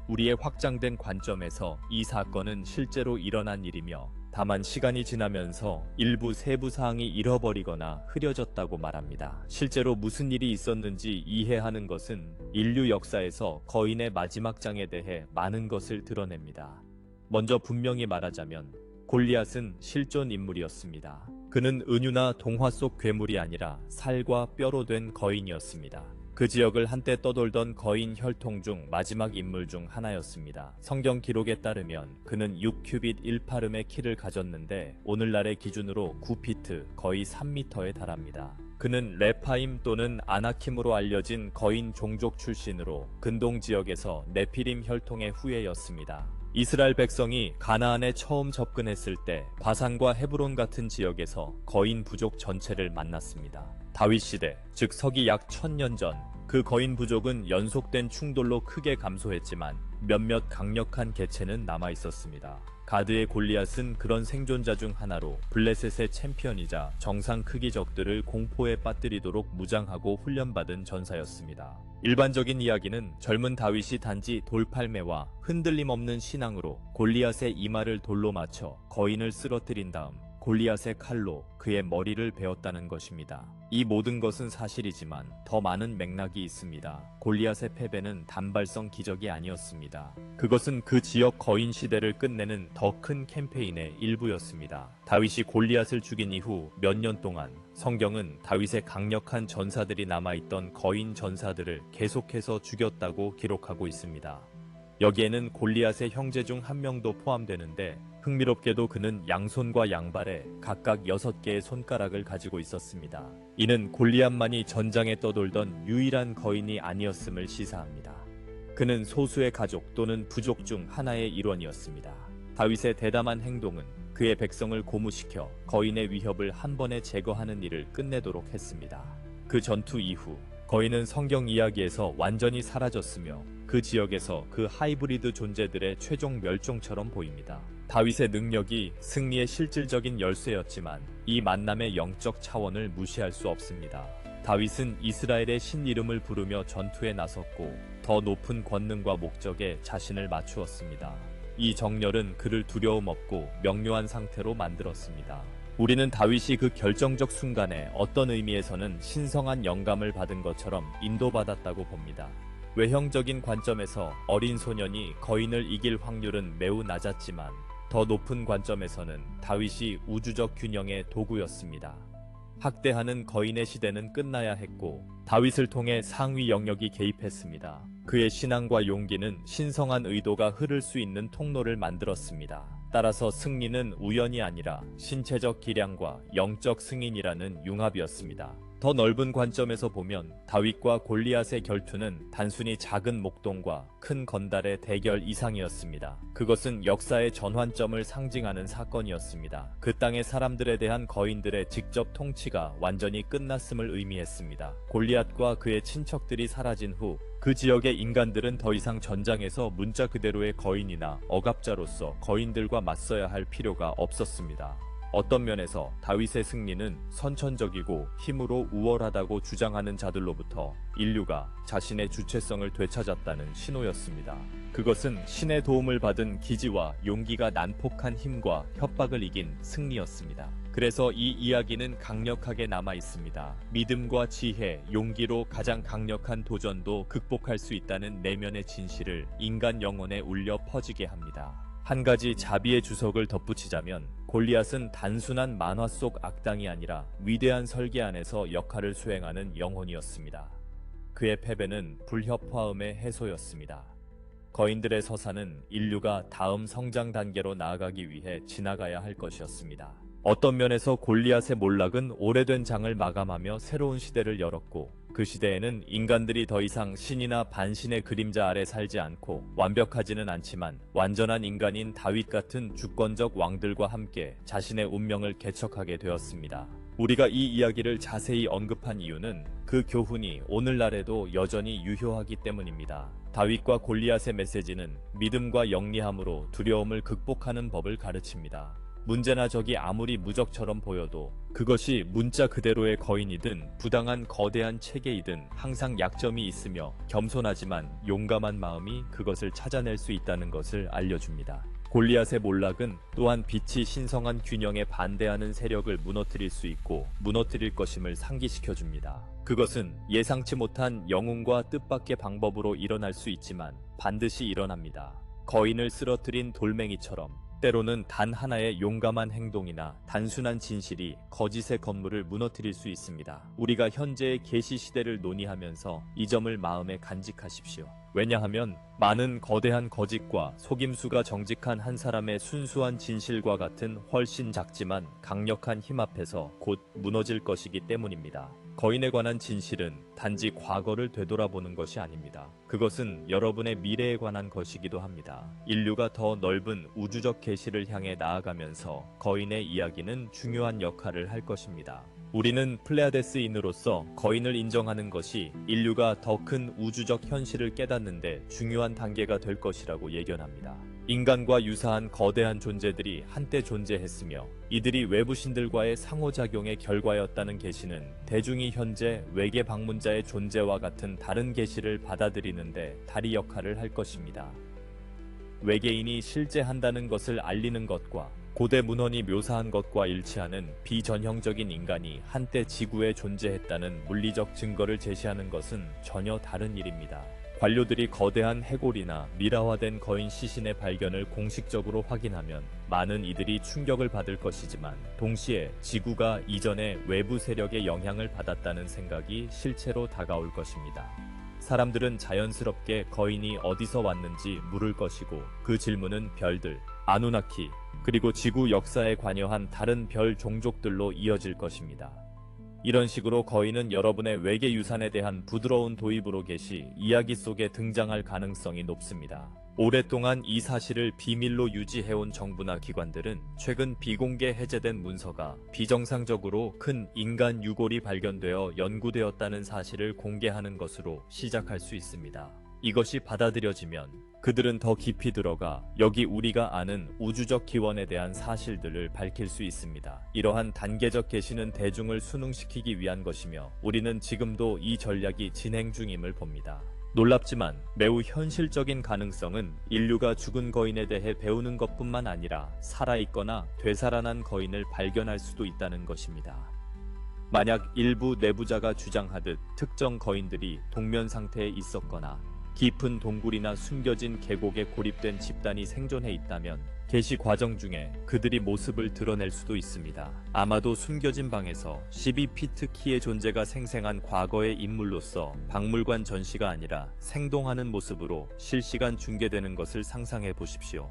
우리의 확장된 관점에서 이 사건은 실제로 일어난 일이며 다만 시간이 지나면서 일부 세부 사항이 잃어버리거나 흐려졌다고 말합니다. 실제로 무슨 일이 있었는지 이해하는 것은 인류 역사에서 거인의 마지막 장에 대해 많은 것을 드러냅니다. 먼저 분명히 말하자면 골리앗은 실존 인물이었습니다. 그는 은유나 동화 속 괴물이 아니라 살과 뼈로 된 거인이었습니다. 그 지역을 한때 떠돌던 거인 혈통 중 마지막 인물 중 하나였습니다. 성경 기록에 따르면 그는 6큐빗 1파름의 키를 가졌는데 오늘날의 기준으로 9피트 거의 3미터에 달합니다. 그는 레파임 또는 아나킴으로 알려진 거인 종족 출신으로 근동 지역에서 네피림 혈통의 후예였습니다. 이스라엘 백성이 가나안에 처음 접근했을 때 바산과 헤브론 같은 지역에서 거인 부족 전체를 만났습니다. 다윗 시대, 즉 서기 약 1000년 전, 그 거인 부족은 연속된 충돌로 크게 감소했지만 몇몇 강력한 개체는 남아 있었습니다. 가드의 골리앗은 그런 생존자 중 하나로 블레셋의 챔피언이자 정상 크기 적들을 공포에 빠뜨리도록 무장하고 훈련받은 전사였습니다. 일반적인 이야기는 젊은 다윗이 단지 돌팔매와 흔들림 없는 신앙으로 골리앗의 이마를 돌로 맞춰 거인을 쓰러뜨린 다음 골리앗의 칼로 그의 머리를 베었다는 것입니다. 이 모든 것은 사실이지만 더 많은 맥락이 있습니다. 골리앗의 패배는 단발성 기적이 아니었습니다. 그것은 그 지역 거인 시대를 끝내는 더 큰 캠페인의 일부였습니다. 다윗이 골리앗을 죽인 이후 몇 년 동안 성경은 다윗의 강력한 전사들이 남아있던 거인 전사들을 계속해서 죽였다고 기록하고 있습니다. 여기에는 골리앗의 형제 중 한 명도 포함되는데 흥미롭게도 그는 양손과 양발에 각각 6개의 손가락을 가지고 있었습니다. 이는 골리앗만이 전장에 떠돌던 유일한 거인이 아니었음을 시사합니다. 그는 소수의 가족 또는 부족 중 하나의 일원이었습니다. 다윗의 대담한 행동은 그의 백성을 고무시켜 거인의 위협을 한 번에 제거하는 일을 끝내도록 했습니다. 그 전투 이후 거인은 성경 이야기에서 완전히 사라졌으며 그 지역에서 그 하이브리드 존재들의 최종 멸종처럼 보입니다. 다윗의 능력이 승리의 실질적인 열쇠였지만 이 만남의 영적 차원을 무시할 수 없습니다. 다윗은 이스라엘의 신 이름을 부르며 전투에 나섰고 더 높은 권능과 목적에 자신을 맞추었습니다. 이 정렬은 그를 두려움 없고 명료한 상태로 만들었습니다. 우리는 다윗이 그 결정적 순간에 어떤 의미에서는 신성한 영감을 받은 것처럼 인도받았다고 봅니다. 외형적인 관점에서 어린 소년이 거인을 이길 확률은 매우 낮았지만 더 높은 관점에서는 다윗이 우주적 균형의 도구였습니다. 학대하는 거인의 시대는 끝나야 했고 다윗을 통해 상위 영역이 개입했습니다. 그의 신앙과 용기는 신성한 의도가 흐를 수 있는 통로를 만들었습니다. 따라서 승리는 우연이 아니라 신체적 기량과 영적 승인이라는 융합이었습니다. 더 넓은 관점에서 보면 다윗과 골리앗의 결투는 단순히 작은 목동과 큰 건달의 대결 이상이었습니다. 그것은 역사의 전환점을 상징하는 사건이었습니다. 그 땅의 사람들에 대한 거인들의 직접 통치가 완전히 끝났음을 의미했습니다. 골리앗과 그의 친척들이 사라진 후 그 지역의 인간들은 더 이상 전장에서 문자 그대로의 거인이나 억압자로서 거인들과 맞서야 할 필요가 없었습니다. 어떤 면에서 다윗의 승리는 선천적이고 힘으로 우월하다고 주장하는 자들로부터 인류가 자신의 주체성을 되찾았다는 신호였습니다. 그것은 신의 도움을 받은 기지와 용기가 난폭한 힘과 협박을 이긴 승리였습니다. 그래서 이 이야기는 강력하게 남아 있습니다. 믿음과 지혜, 용기로 가장 강력한 도전도 극복할 수 있다는 내면의 진실을 인간 영혼에 울려 퍼지게 합니다. 한 가지 자비의 주석을 덧붙이자면 골리앗은 단순한 만화 속 악당이 아니라 위대한 설계 안에서 역할을 수행하는 영혼이었습니다. 그의 패배는 불협화음의 해소였습니다. 거인들의 서사는 인류가 다음 성장 단계로 나아가기 위해 지나가야 할 것이었습니다. 어떤 면에서 골리앗의 몰락은 오래된 장을 마감하며 새로운 시대를 열었고 그 시대에는 인간들이 더 이상 신이나 반신의 그림자 아래 살지 않고 완벽하지는 않지만 완전한 인간인 다윗 같은 주권적 왕들과 함께 자신의 운명을 개척하게 되었습니다. 우리가 이 이야기를 자세히 언급한 이유는 그 교훈이 오늘날에도 여전히 유효하기 때문입니다. 다윗과 골리앗의 메시지는 믿음과 영리함으로 두려움을 극복하는 법을 가르칩니다. 문제나 적이 아무리 무적처럼 보여도 그것이 문자 그대로의 거인이든 부당한 거대한 체계이든 항상 약점이 있으며 겸손하지만 용감한 마음이 그것을 찾아낼 수 있다는 것을 알려줍니다. 골리앗의 몰락은 또한 빛이 신성한 균형에 반대하는 세력을 무너뜨릴 수 있고 무너뜨릴 것임을 상기시켜줍니다. 그것은 예상치 못한 영웅과 뜻밖의 방법으로 일어날 수 있지만 반드시 일어납니다. 거인을 쓰러뜨린 돌멩이처럼 때로는 단 하나의 용감한 행동이나 단순한 진실이 거짓의 건물을 무너뜨릴 수 있습니다. 우리가 현재의 계시 시대를 논의하면서 이 점을 마음에 간직하십시오. 왜냐하면 많은 거대한 거짓과 속임수가 정직한 한 사람의 순수한 진실과 같은 훨씬 작지만 강력한 힘 앞에서 곧 무너질 것이기 때문입니다. 거인에 관한 진실은 단지 과거를 되돌아보는 것이 아닙니다. 그것은 여러분의 미래에 관한 것이기도 합니다. 인류가 더 넓은 우주적 계시를 향해 나아가면서 거인의 이야기는 중요한 역할을 할 것입니다. 우리는 플레아데스인으로서 거인을 인정하는 것이 인류가 더 큰 우주적 현실을 깨닫는데 중요한 단계가 될 것이라고 예견합니다. 인간과 유사한 거대한 존재들이 한때 존재했으며 이들이 외부신들과의 상호작용의 결과였다는 계시는 대중이 현재 외계 방문자의 존재와 같은 다른 계시를 받아들이는데 다리 역할을 할 것입니다. 외계인이 실제한다는 것을 알리는 것과 고대 문헌이 묘사한 것과 일치하는 비전형적인 인간이 한때 지구에 존재했다는 물리적 증거를 제시하는 것은 전혀 다른 일입니다. 관료들이 거대한 해골이나 미라화된 거인 시신의 발견을 공식적으로 확인하면 많은 이들이 충격을 받을 것이지만 동시에 지구가 이전에 외부 세력의 영향을 받았다는 생각이 실체로 다가올 것입니다. 사람들은 자연스럽게 거인이 어디서 왔는지 물을 것이고 그 질문은 별들, 아누나키, 그리고 지구 역사에 관여한 다른 별 종족들로 이어질 것입니다. 이런 식으로 거인은 여러분의 외계 유산에 대한 부드러운 도입으로 계시 이야기 속에 등장할 가능성이 높습니다. 오랫동안 이 사실을 비밀로 유지해온 정부나 기관들은 최근 비공개 해제된 문서가 비정상적으로 큰 인간 유골이 발견되어 연구되었다는 사실을 공개하는 것으로 시작할 수 있습니다. 이것이 받아들여지면 그들은 더 깊이 들어가 여기 우리가 아는 우주적 기원에 대한 사실들을 밝힐 수 있습니다. 이러한 단계적 계시는 대중을 순응시키기 위한 것이며 우리는 지금도 이 전략이 진행 중임을 봅니다. 놀랍지만 매우 현실적인 가능성은 인류가 죽은 거인에 대해 배우는 것뿐만 아니라 살아있거나 되살아난 거인을 발견할 수도 있다는 것입니다. 만약 일부 내부자가 주장하듯 특정 거인들이 동면 상태에 있었거나 깊은 동굴이나 숨겨진 계곡에 고립된 집단이 생존해 있다면 계시 과정 중에 그들이 모습을 드러낼 수도 있습니다. 아마도 숨겨진 방에서 12피트 키의 존재가 생생한 과거의 인물로서 박물관 전시가 아니라 생동하는 모습으로 실시간 중계되는 것을 상상해 보십시오.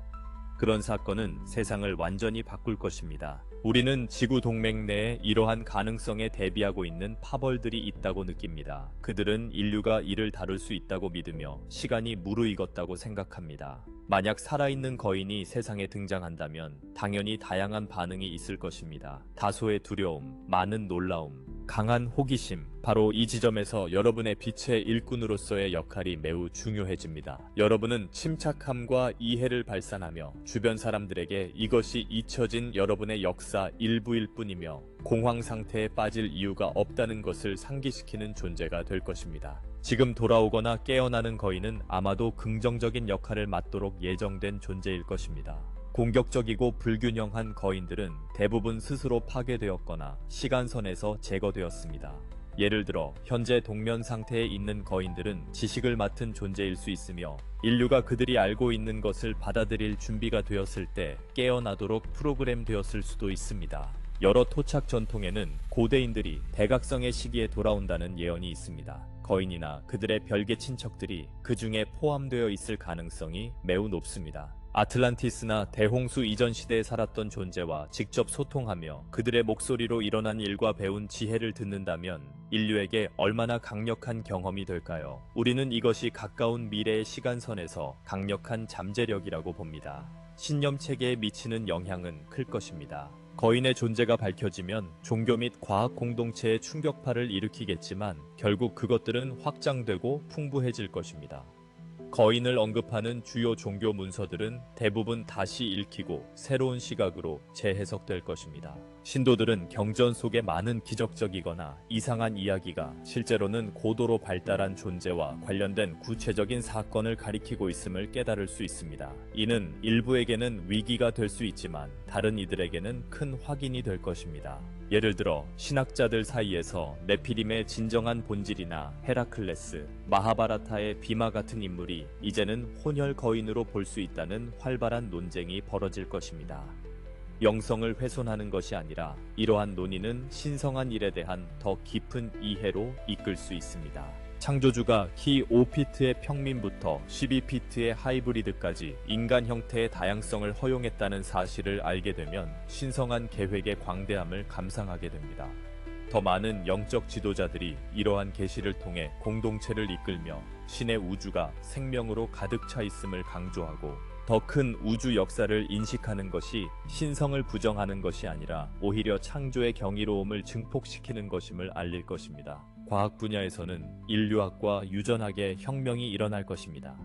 그런 사건은 세상을 완전히 바꿀 것입니다. 우리는 지구 동맹 내에 이러한 가능성에 대비하고 있는 파벌들이 있다고 느낍니다. 그들은 인류가 이를 다룰 수 있다고 믿으며 시간이 무르익었다고 생각합니다. 만약 살아있는 거인이 세상에 등장한다면 당연히 다양한 반응이 있을 것입니다. 다소의 두려움, 많은 놀라움, 강한 호기심, 바로 이 지점에서 여러분의 빛의 일꾼으로서의 역할이 매우 중요해집니다. 여러분은 침착함과 이해를 발산하며 주변 사람들에게 이것이 잊혀진 여러분의 역사 일부일 뿐이며 공황 상태에 빠질 이유가 없다는 것을 상기시키는 존재가 될 것입니다. 지금 돌아오거나 깨어나는 거인은 아마도 긍정적인 역할을 맡도록 예정된 존재일 것입니다. 공격적이고 불균형한 거인들은 대부분 스스로 파괴되었거나 시간선에서 제거되었습니다. 예를 들어 현재 동면 상태에 있는 거인들은 지식을 맡은 존재일 수 있으며 인류가 그들이 알고 있는 것을 받아들일 준비가 되었을 때 깨어나도록 프로그램되었을 수도 있습니다. 여러 토착 전통에는 고대인들이 대각성의 시기에 돌아온다는 예언이 있습니다. 거인이나 그들의 별개 친척들이 그 중에 포함되어 있을 가능성이 매우 높습니다. 아틀란티스나 대홍수 이전 시대에 살았던 존재와 직접 소통하며 그들의 목소리로 일어난 일과 배운 지혜를 듣는다면 인류에게 얼마나 강력한 경험이 될까요? 우리는 이것이 가까운 미래의 시간선에서 강력한 잠재력이라고 봅니다. 신념 체계에 미치는 영향은 클 것입니다. 거인의 존재가 밝혀지면 종교 및 과학 공동체의 충격파를 일으키겠지만 결국 그것들은 확장되고 풍부해질 것입니다. 거인을 언급하는 주요 종교 문서들은 대부분 다시 읽히고 새로운 시각으로 재해석될 것입니다. 신도들은 경전 속에 많은 기적적이거나 이상한 이야기가 실제로는 고도로 발달한 존재와 관련된 구체적인 사건을 가리키고 있음을 깨달을 수 있습니다. 이는 일부에게는 위기가 될 수 있지만 다른 이들에게는 큰 확인이 될 것입니다. 예를 들어 신학자들 사이에서 네피림의 진정한 본질이나 헤라클레스, 마하바라타의 비마 같은 인물이 이제는 혼혈 거인으로 볼 수 있다는 활발한 논쟁이 벌어질 것입니다. 영성을 훼손하는 것이 아니라 이러한 논의는 신성한 일에 대한 더 깊은 이해로 이끌 수 있습니다. 창조주가 키 5피트의 평민부터 12피트의 하이브리드까지 인간 형태의 다양성을 허용했다는 사실을 알게 되면 신성한 계획의 광대함을 감상하게 됩니다. 더 많은 영적 지도자들이 이러한 계시를 통해 공동체를 이끌며 신의 우주가 생명으로 가득 차 있음을 강조하고 더 큰 우주 역사를 인식하는 것이 신성을 부정하는 것이 아니라 오히려 창조의 경이로움을 증폭시키는 것임을 알릴 것입니다. 과학 분야에서는 인류학과 유전학의 혁명이 일어날 것입니다.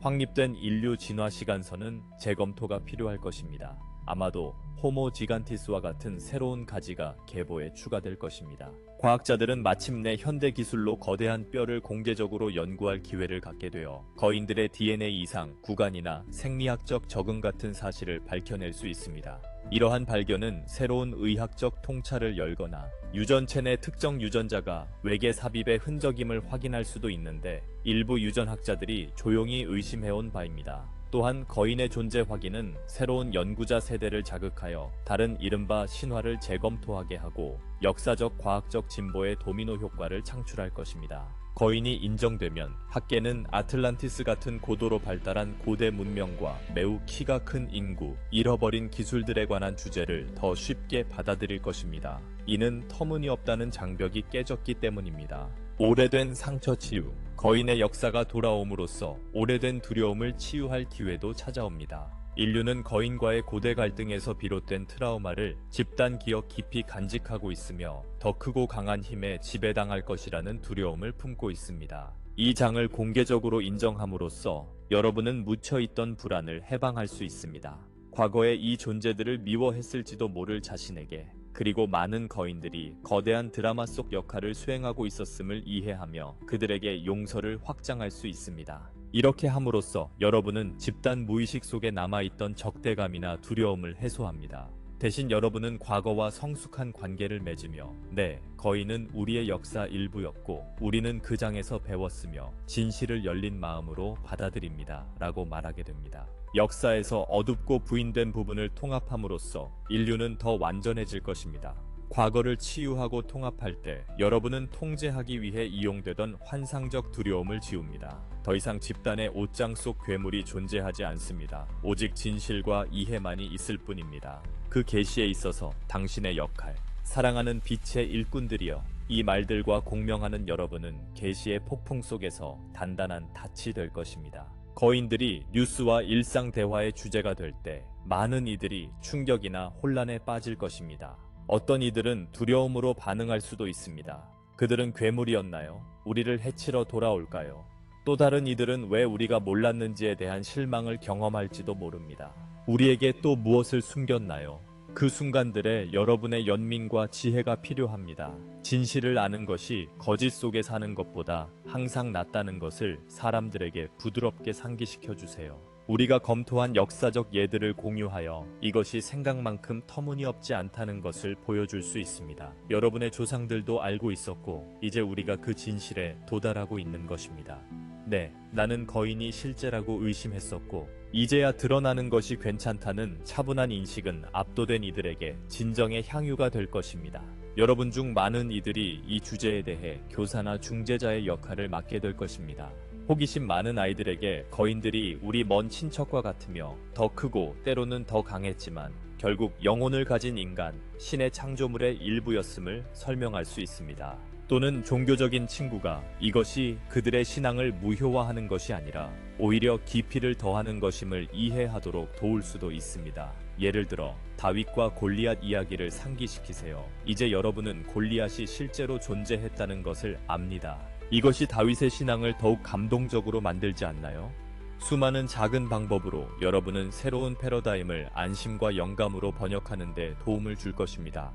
확립된 인류 진화 시간선은 재검토가 필요할 것입니다. 아마도 호모 지간티스와 같은 새로운 가지가 계보에 추가될 것입니다. 과학자들은 마침내 현대 기술로 거대한 뼈를 공개적으로 연구할 기회를 갖게 되어 거인들의 DNA 이상, 구간이나 생리학적 적응 같은 사실을 밝혀낼 수 있습니다. 이러한 발견은 새로운 의학적 통찰을 열거나 유전체 내 특정 유전자가 외계 삽입의 흔적임을 확인할 수도 있는데 일부 유전학자들이 조용히 의심해온 바입니다. 또한 거인의 존재 확인은 새로운 연구자 세대를 자극하여 다른 이른바 신화를 재검토하게 하고 역사적 과학적 진보의 도미노 효과를 창출할 것입니다. 거인이 인정되면 학계는 아틀란티스 같은 고도로 발달한 고대 문명과 매우 키가 큰 인구, 잃어버린 기술들에 관한 주제를 더 쉽게 받아들일 것입니다. 이는 터무니없다는 장벽이 깨졌기 때문입니다. 오래된 상처 치유, 거인의 역사가 돌아옴으로써 오래된 두려움을 치유할 기회도 찾아옵니다. 인류는 거인과의 고대 갈등에서 비롯된 트라우마를 집단 기억 깊이 간직하고 있으며 더 크고 강한 힘에 지배당할 것이라는 두려움을 품고 있습니다. 이 장을 공개적으로 인정함으로써 여러분은 묻혀있던 불안을 해방할 수 있습니다. 과거에 이 존재들을 미워했을지도 모를 자신에게, 그리고 많은 거인들이 거대한 드라마 속 역할을 수행하고 있었음을 이해하며 그들에게 용서를 확장할 수 있습니다. 이렇게 함으로써 여러분은 집단 무의식 속에 남아있던 적대감이나 두려움을 해소합니다. 대신 여러분은 과거와 성숙한 관계를 맺으며 네, 거인은 우리의 역사 일부였고 우리는 그 장에서 배웠으며 진실을 열린 마음으로 받아들입니다 라고 말하게 됩니다. 역사에서 어둡고 부인된 부분을 통합함으로써 인류는 더 완전해질 것입니다. 과거를 치유하고 통합할 때 여러분은 통제하기 위해 이용되던 환상적 두려움을 지웁니다. 더 이상 집단의 옷장 속 괴물이 존재하지 않습니다. 오직 진실과 이해만이 있을 뿐입니다. 그 계시에 있어서 당신의 역할, 사랑하는 빛의 일꾼들이여, 이 말들과 공명하는 여러분은 계시의 폭풍 속에서 단단한 닻이 될 것입니다. 거인들이 뉴스와 일상 대화의 주제가 될 때 많은 이들이 충격이나 혼란에 빠질 것입니다. 어떤 이들은 두려움으로 반응할 수도 있습니다. 그들은 괴물이었나요? 우리를 해치러 돌아올까요? 또 다른 이들은 왜 우리가 몰랐는지에 대한 실망을 경험할지도 모릅니다. 우리에게 또 무엇을 숨겼나요? 그 순간들에 여러분의 연민과 지혜가 필요합니다. 진실을 아는 것이 거짓 속에 사는 것보다 항상 낫다는 것을 사람들에게 부드럽게 상기시켜 주세요. 우리가 검토한 역사적 예들을 공유하여 이것이 생각만큼 터무니없지 않다는 것을 보여줄 수 있습니다. 여러분의 조상들도 알고 있었고 이제 우리가 그 진실에 도달하고 있는 것입니다. 네, 나는 거인이 실제라고 의심했었고 이제야 드러나는 것이 괜찮다는 차분한 인식은 압도된 이들에게 진정의 향유가 될 것입니다. 여러분 중 많은 이들이 이 주제에 대해 교사나 중재자의 역할을 맡게 될 것입니다. 호기심 많은 아이들에게 거인들이 우리 먼 친척과 같으며 더 크고 때로는 더 강했지만 결국 영혼을 가진 인간, 신의 창조물의 일부였음을 설명할 수 있습니다. 또는 종교적인 친구가 이것이 그들의 신앙을 무효화하는 것이 아니라 오히려 깊이를 더하는 것임을 이해하도록 도울 수도 있습니다. 예를 들어 다윗과 골리앗 이야기를 상기시키세요. 이제 여러분은 골리앗이 실제로 존재했다는 것을 압니다. 이것이 다윗의 신앙을 더욱 감동적으로 만들지 않나요? 수많은 작은 방법으로 여러분은 새로운 패러다임을 안심과 영감으로 번역하는 데 도움을 줄 것입니다.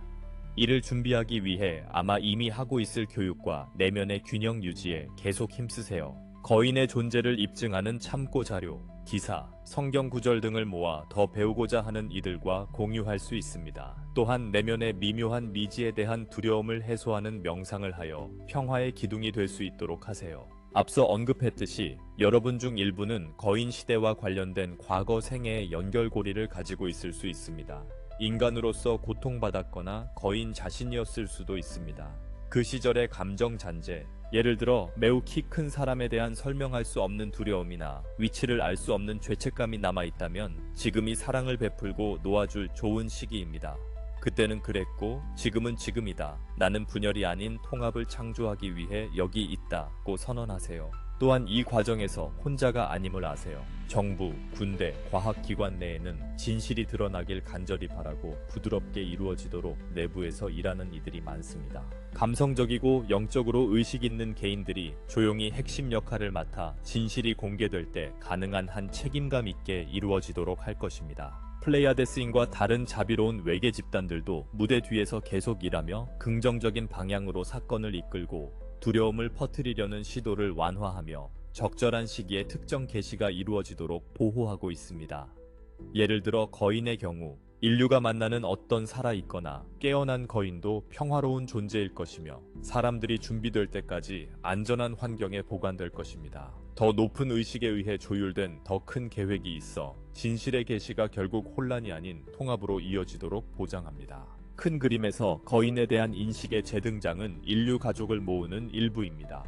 이를 준비하기 위해 아마 이미 하고 있을 교육과 내면의 균형 유지에 계속 힘쓰세요. 거인의 존재를 입증하는 참고 자료, 기사, 성경 구절 등을 모아 더 배우고자 하는 이들과 공유할 수 있습니다. 또한 내면의 미묘한 미지에 대한 두려움을 해소하는 명상을 하여 평화의 기둥이 될 수 있도록 하세요. 앞서 언급했듯이 여러분 중 일부는 거인 시대와 관련된 과거 생애의 연결고리를 가지고 있을 수 있습니다. 인간으로서 고통받았거나 거인 자신이었을 수도 있습니다. 그 시절의 감정 잔재, 예를 들어 매우 키 큰 사람에 대한 설명할 수 없는 두려움이나 위치를 알 수 없는 죄책감이 남아있다면 지금이 사랑을 베풀고 놓아줄 좋은 시기입니다. 그때는 그랬고 지금은 지금이다. 나는 분열이 아닌 통합을 창조하기 위해 여기 있다고 선언하세요. 또한 이 과정에서 혼자가 아님을 아세요. 정부, 군대, 과학기관 내에는 진실이 드러나길 간절히 바라고 부드럽게 이루어지도록 내부에서 일하는 이들이 많습니다. 감성적이고 영적으로 의식 있는 개인들이 조용히 핵심 역할을 맡아 진실이 공개될 때 가능한 한 책임감 있게 이루어지도록 할 것입니다. 플레이아데스인과 다른 자비로운 외계 집단들도 무대 뒤에서 계속 일하며 긍정적인 방향으로 사건을 이끌고 두려움을 퍼뜨리려는 시도를 완화하며 적절한 시기에 특정 계시가 이루어지도록 보호하고 있습니다. 예를 들어 거인의 경우 인류가 만나는 어떤 살아있거나 깨어난 거인도 평화로운 존재일 것이며 사람들이 준비될 때까지 안전한 환경에 보관될 것입니다. 더 높은 의식에 의해 조율된 더 큰 계획이 있어 진실의 계시가 결국 혼란이 아닌 통합으로 이어지도록 보장합니다. 큰 그림에서 거인에 대한 인식의 재등장은 인류 가족을 모으는 일부입니다.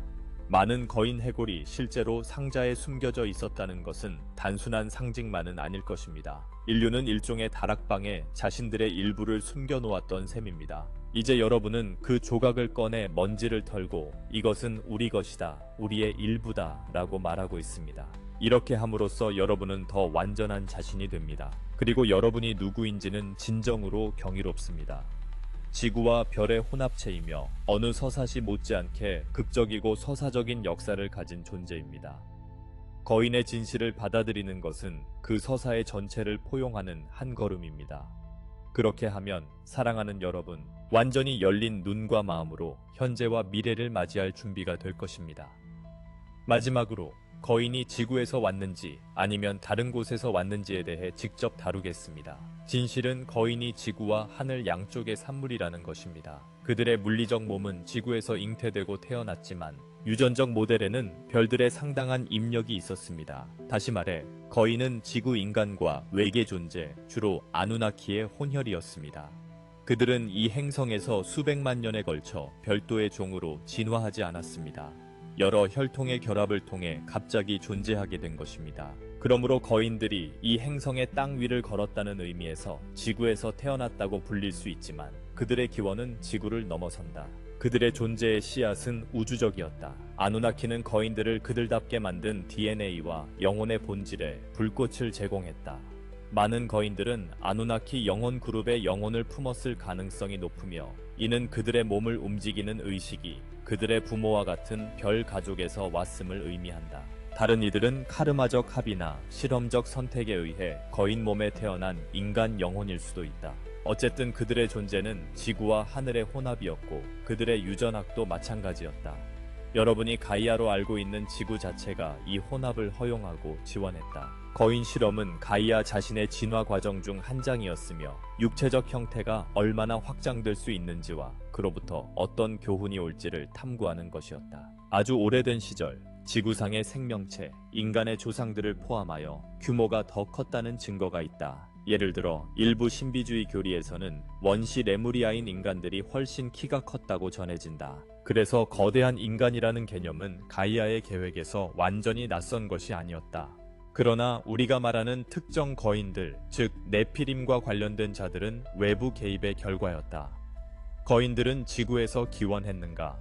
많은 거인 해골이 실제로 상자에 숨겨져 있었다는 것은 단순한 상징만은 아닐 것입니다. 인류는 일종의 다락방에 자신들의 일부를 숨겨놓았던 셈입니다. 이제 여러분은 그 조각을 꺼내 먼지를 털고 이것은 우리 것이다, 우리의 일부다 라고 말하고 있습니다. 이렇게 함으로써 여러분은 더 완전한 자신이 됩니다. 그리고 여러분이 누구인지는 진정으로 경이롭습니다. 지구와 별의 혼합체이며 어느 서사시 못지않게 극적이고 서사적인 역사를 가진 존재입니다. 거인의 진실을 받아들이는 것은 그 서사의 전체를 포용하는 한 걸음입니다. 그렇게 하면 사랑하는 여러분, 완전히 열린 눈과 마음으로 현재와 미래를 맞이할 준비가 될 것입니다. 마지막으로 거인이 지구에서 왔는지 아니면 다른 곳에서 왔는지에 대해 직접 다루겠습니다. 진실은 거인이 지구와 하늘 양쪽의 산물이라는 것입니다. 그들의 물리적 몸은 지구에서 잉태되고 태어났지만 유전적 모델에는 별들의 상당한 입력이 있었습니다. 다시 말해 거인은 지구 인간과 외계 존재, 주로 아누나키의 혼혈이었습니다. 그들은 이 행성에서 수백만 년에 걸쳐 별도의 종으로 진화하지 않았습니다. 여러 혈통의 결합을 통해 갑자기 존재하게 된 것입니다. 그러므로 거인들이 이 행성의 땅 위를 걸었다는 의미에서 지구에서 태어났다고 불릴 수 있지만 그들의 기원은 지구를 넘어선다. 그들의 존재의 씨앗은 우주적이었다. 아누나키는 거인들을 그들답게 만든 DNA와 영혼의 본질에 불꽃을 제공했다. 많은 거인들은 아누나키 영혼 그룹의 영혼을 품었을 가능성이 높으며 이는 그들의 몸을 움직이는 의식이 그들의 부모와 같은 별 가족에서 왔음을 의미한다. 다른 이들은 카르마적 합의나 실험적 선택에 의해 거인 몸에 태어난 인간 영혼일 수도 있다. 어쨌든 그들의 존재는 지구와 하늘의 혼합이었고 그들의 유전학도 마찬가지였다. 여러분이 가이아로 알고 있는 지구 자체가 이 혼합을 허용하고 지원했다. 거인 실험은 가이아 자신의 진화 과정 중 한 장이었으며 육체적 형태가 얼마나 확장될 수 있는지와 그로부터 어떤 교훈이 올지를 탐구하는 것이었다. 아주 오래된 시절 지구상의 생명체, 인간의 조상들을 포함하여 규모가 더 컸다는 증거가 있다. 예를 들어 일부 신비주의 교리에서는 원시 레무리아인 인간들이 훨씬 키가 컸다고 전해진다. 그래서 거대한 인간이라는 개념은 가이아의 계획에서 완전히 낯선 것이 아니었다. 그러나 우리가 말하는 특정 거인들, 즉 네피림과 관련된 자들은 외부 개입의 결과였다. 거인들은 지구에서 기원했는가?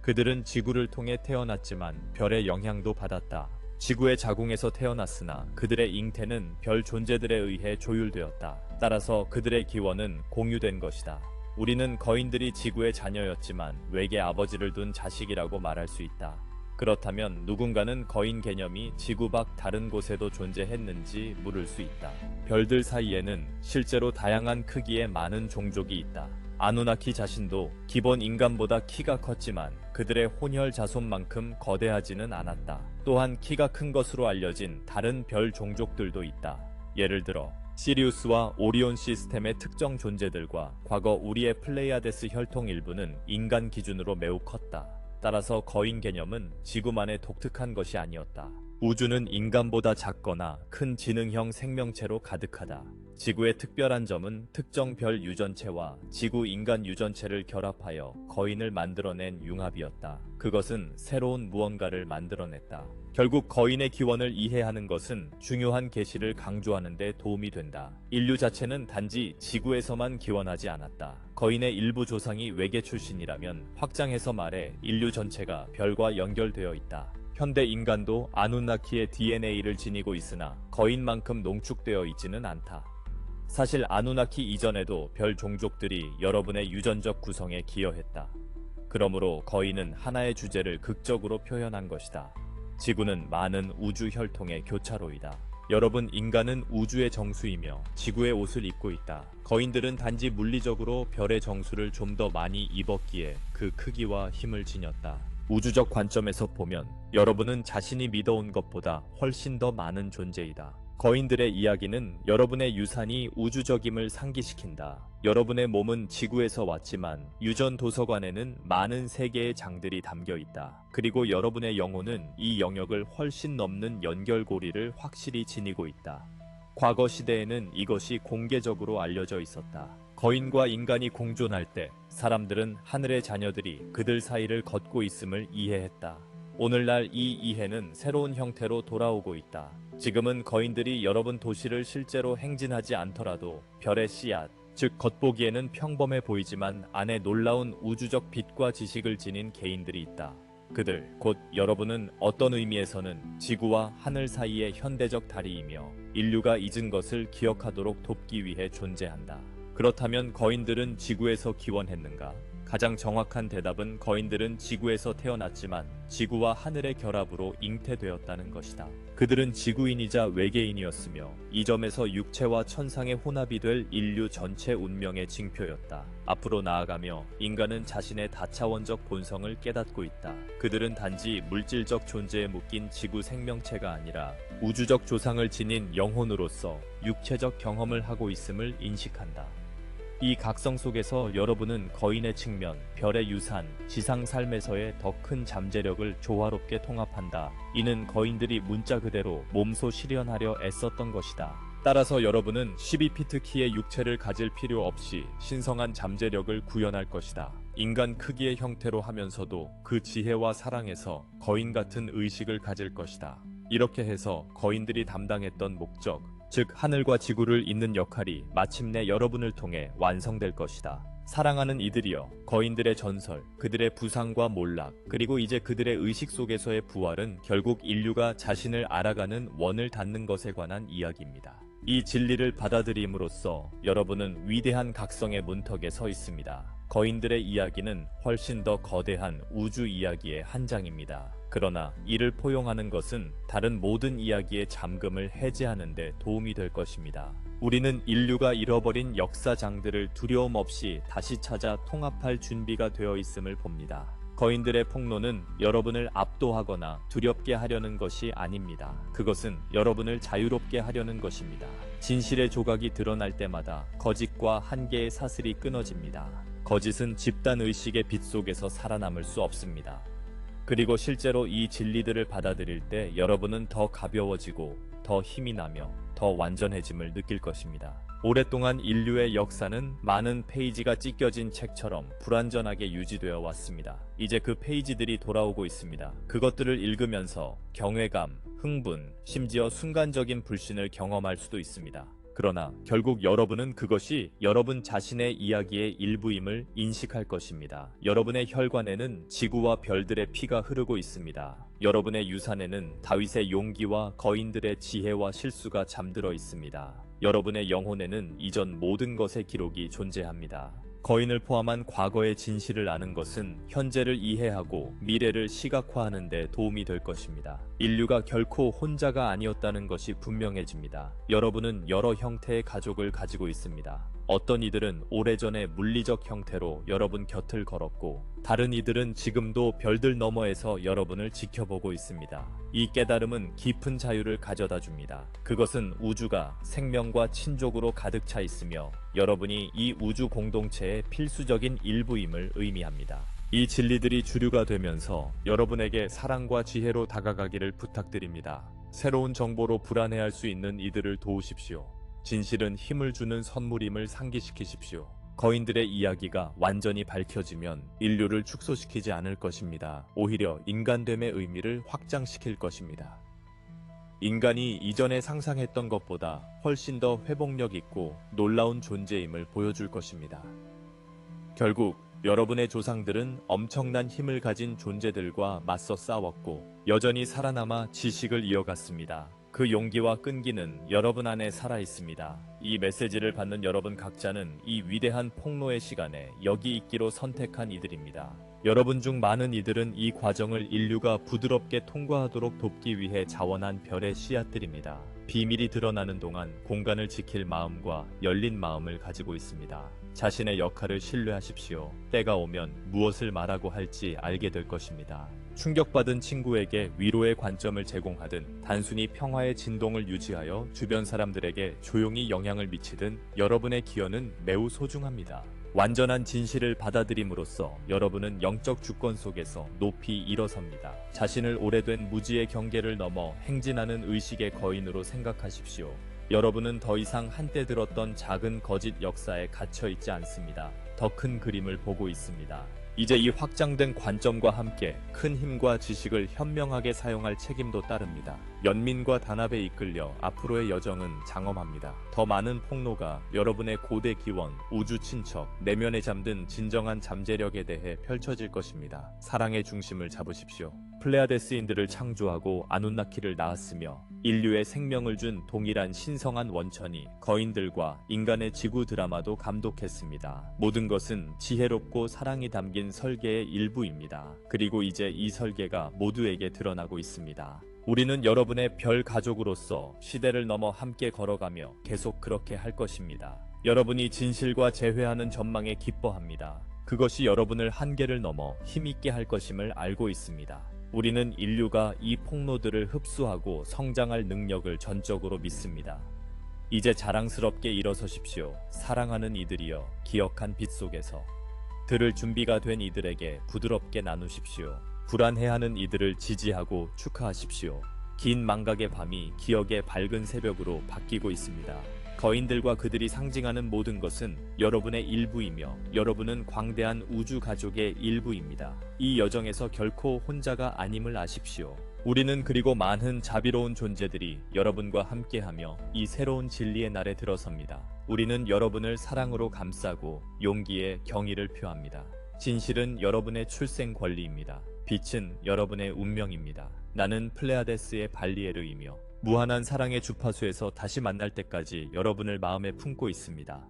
그들은 지구를 통해 태어났지만 별의 영향도 받았다. 지구의 자궁에서 태어났으나 그들의 잉태는 별 존재들에 의해 조율되었다. 따라서 그들의 기원은 공유된 것이다. 우리는 거인들이 지구의 자녀였지만 외계 아버지를 둔 자식이라고 말할 수 있다. 그렇다면 누군가는 거인 개념이 지구 밖 다른 곳에도 존재했는지 물을 수 있다. 별들 사이에는 실제로 다양한 크기의 많은 종족이 있다. 아누나키 자신도 기본 인간보다 키가 컸지만 그들의 혼혈 자손만큼 거대하지는 않았다. 또한 키가 큰 것으로 알려진 다른 별 종족들도 있다. 예를 들어 시리우스와 오리온 시스템의 특정 존재들과 과거 우리의 플레이아데스 혈통 일부는 인간 기준으로 매우 컸다. 따라서 거인 개념은 지구만의 독특한 것이 아니었다. 우주는 인간보다 작거나 큰 지능형 생명체로 가득하다. 지구의 특별한 점은 특정 별 유전체와 지구 인간 유전체를 결합하여 거인을 만들어낸 융합이었다. 그것은 새로운 무언가를 만들어냈다. 결국 거인의 기원을 이해하는 것은 중요한 계시를 강조하는 데 도움이 된다. 인류 자체는 단지 지구에서만 기원하지 않았다. 거인의 일부 조상이 외계 출신이라면 확장해서 말해 인류 전체가 별과 연결되어 있다. 현대 인간도 아누나키의 DNA를 지니고 있으나 거인만큼 농축되어 있지는 않다. 사실 아누나키 이전에도 별 종족들이 여러분의 유전적 구성에 기여했다. 그러므로 거인은 하나의 주제를 극적으로 표현한 것이다. 지구는 많은 우주 혈통의 교차로이다. 여러분, 인간은 우주의 정수이며 지구의 옷을 입고 있다. 거인들은 단지 물리적으로 별의 정수를 좀 더 많이 입었기에 그 크기와 힘을 지녔다. 우주적 관점에서 보면 여러분은 자신이 믿어온 것보다 훨씬 더 많은 존재이다. 거인들의 이야기는 여러분의 유산이 우주적임을 상기시킨다. 여러분의 몸은 지구에서 왔지만 유전 도서관에는 많은 세계의 장들이 담겨 있다. 그리고 여러분의 영혼은 이 영역을 훨씬 넘는 연결고리를 확실히 지니고 있다. 과거 시대에는 이것이 공개적으로 알려져 있었다. 거인과 인간이 공존할 때 사람들은 하늘의 자녀들이 그들 사이를 걷고 있음을 이해했다. 오늘날 이 이해는 새로운 형태로 돌아오고 있다. 지금은 거인들이 여러분 도시를 실제로 행진하지 않더라도 별의 씨앗, 즉 겉보기에는 평범해 보이지만 안에 놀라운 우주적 빛과 지식을 지닌 개인들이 있다. 그들, 곧 여러분은 어떤 의미에서는 지구와 하늘 사이의 현대적 다리이며 인류가 잊은 것을 기억하도록 돕기 위해 존재한다. 그렇다면 거인들은 지구에서 기원했는가? 가장 정확한 대답은 거인들은 지구에서 태어났지만 지구와 하늘의 결합으로 잉태되었다는 것이다. 그들은 지구인이자 외계인이었으며 이 점에서 육체와 천상의 혼합이 될 인류 전체 운명의 징표였다. 앞으로 나아가며 인간은 자신의 다차원적 본성을 깨닫고 있다. 그들은 단지 물질적 존재에 묶인 지구 생명체가 아니라 우주적 조상을 지닌 영혼으로서 육체적 경험을 하고 있음을 인식한다. 이 각성 속에서 여러분은 거인의 측면, 별의 유산, 지상 삶에서의 더 큰 잠재력을 조화롭게 통합한다. 이는 거인들이 문자 그대로 몸소 실현하려 애썼던 것이다. 따라서 여러분은 12피트 키의 육체를 가질 필요 없이 신성한 잠재력을 구현할 것이다. 인간 크기의 형태로 하면서도 그 지혜와 사랑에서 거인 같은 의식을 가질 것이다. 이렇게 해서 거인들이 담당했던 목적, 즉 하늘과 지구를 잇는 역할이 마침내 여러분을 통해 완성될 것이다. 사랑하는 이들이여, 거인들의 전설, 그들의 부상과 몰락, 그리고 이제 그들의 의식 속에서의 부활은 결국 인류가 자신을 알아가는 원을 닿는 것에 관한 이야기입니다. 이 진리를 받아들임으로써 여러분은 위대한 각성의 문턱에 서 있습니다. 거인들의 이야기는 훨씬 더 거대한 우주 이야기의 한 장입니다. 그러나 이를 포용하는 것은 다른 모든 이야기의 잠금을 해제하는 데 도움이 될 것입니다. 우리는 인류가 잃어버린 역사장들을 두려움 없이 다시 찾아 통합할 준비가 되어 있음을 봅니다. 거인들의 폭로는 여러분을 압도하거나 두렵게 하려는 것이 아닙니다. 그것은 여러분을 자유롭게 하려는 것입니다. 진실의 조각이 드러날 때마다 거짓과 한계의 사슬이 끊어집니다. 거짓은 집단의식의 빛 속에서 살아남을 수 없습니다. 그리고 실제로 이 진리들을 받아들일 때 여러분은 더 가벼워지고 더 힘이 나며 더 완전해짐을 느낄 것입니다. 오랫동안 인류의 역사는 많은 페이지가 찢겨진 책처럼 불완전하게 유지되어 왔습니다. 이제 그 페이지들이 돌아오고 있습니다. 그것들을 읽으면서 경외감, 흥분, 심지어 순간적인 불신을 경험할 수도 있습니다. 그러나 결국 여러분은 그것이 여러분 자신의 이야기의 일부임을 인식할 것입니다. 여러분의 혈관에는 지구와 별들의 피가 흐르고 있습니다. 여러분의 유산에는 다윗의 용기와 거인들의 지혜와 실수가 잠들어 있습니다. 여러분의 영혼에는 이전 모든 것의 기록이 존재합니다. 거인을 포함한 과거의 진실을 아는 것은 현재를 이해하고 미래를 시각화하는 데 도움이 될 것입니다. 인류가 결코 혼자가 아니었다는 것이 분명해집니다. 여러분은 여러 형태의 가족을 가지고 있습니다. 어떤 이들은 오래전에 물리적 형태로 여러분 곁을 걸었고, 다른 이들은 지금도 별들 너머에서 여러분을 지켜보고 있습니다. 이 깨달음은 깊은 자유를 가져다 줍니다. 그것은 우주가 생명과 친족으로 가득 차 있으며 여러분이 이 우주 공동체의 필수적인 일부임을 의미합니다. 이 진리들이 주류가 되면서 여러분에게 사랑과 지혜로 다가가기를 부탁드립니다. 새로운 정보로 불안해할 수 있는 이들을 도우십시오. 진실은 힘을 주는 선물임을 상기시키십시오. 거인들의 이야기가 완전히 밝혀지면 인류를 축소시키지 않을 것입니다. 오히려 인간됨의 의미를 확장시킬 것입니다. 인간이 이전에 상상했던 것보다 훨씬 더 회복력 있고 놀라운 존재임을 보여줄 것입니다. 결국 여러분의 조상들은 엄청난 힘을 가진 존재들과 맞서 싸웠고 여전히 살아남아 지식을 이어갔습니다. 그 용기와 끈기는 여러분 안에 살아있습니다. 이 메시지를 받는 여러분 각자는 이 위대한 폭로의 시간에 여기 있기로 선택한 이들입니다. 여러분 중 많은 이들은 이 과정을 인류가 부드럽게 통과하도록 돕기 위해 자원한 별의 씨앗들입니다. 비밀이 드러나는 동안 공간을 지킬 마음과 열린 마음을 가지고 있습니다. 자신의 역할을 신뢰하십시오. 때가 오면 무엇을 말하고 할지 알게 될 것입니다. 충격받은 친구에게 위로의 관점을 제공하든 단순히 평화의 진동을 유지하여 주변 사람들에게 조용히 영향을 미치든 여러분의 기여는 매우 소중합니다. 완전한 진실을 받아들임으로써 여러분은 영적 주권 속에서 높이 일어섭니다. 자신을 오래된 무지의 경계를 넘어 행진하는 의식의 거인으로 생각하십시오. 여러분은 더 이상 한때 들었던 작은 거짓 역사에 갇혀있지 않습니다. 더 큰 그림을 보고 있습니다. 이제 이 확장된 관점과 함께 큰 힘과 지식을 현명하게 사용할 책임도 따릅니다. 연민과 단합에 이끌려 앞으로의 여정은 장엄합니다. 더 많은 폭로가 여러분의 고대 기원, 우주 친척, 내면에 잠든 진정한 잠재력에 대해 펼쳐질 것입니다. 사랑의 중심을 잡으십시오. 플레아데스인들을 창조하고 아누나키를 낳았으며 인류의 생명을 준 동일한 신성한 원천이 거인들과 인간의 지구 드라마도 감독했습니다. 모든 것은 지혜롭고 사랑이 담긴 설계의 일부입니다. 그리고 이제 이 설계가 모두에게 드러나고 있습니다. 우리는 여러분의 별 가족으로서 시대를 넘어 함께 걸어가며 계속 그렇게 할 것입니다. 여러분이 진실과 재회하는 전망에 기뻐합니다. 그것이 여러분을 한계를 넘어 힘있게 할 것임을 알고 있습니다. 우리는 인류가 이 폭로들을 흡수하고 성장할 능력을 전적으로 믿습니다. 이제 자랑스럽게 일어서십시오. 사랑하는 이들이여, 기억한 빛 속에서. 들을 준비가 된 이들에게 부드럽게 나누십시오. 불안해하는 이들을 지지하고 축하하십시오. 긴 망각의 밤이 기억의 밝은 새벽으로 바뀌고 있습니다. 거인들과 그들이 상징하는 모든 것은 여러분의 일부이며 여러분은 광대한 우주 가족의 일부입니다. 이 여정에서 결코 혼자가 아님을 아십시오. 우리는 그리고 많은 자비로운 존재들이 여러분과 함께하며 이 새로운 진리의 날에 들어섭니다. 우리는 여러분을 사랑으로 감싸고 용기에 경의를 표합니다. 진실은 여러분의 출생 권리입니다. 빛은 여러분의 운명입니다. 나는 플레아데스의 발리에르이며 무한한 사랑의 주파수에서 다시 만날 때까지 여러분을 마음에 품고 있습니다.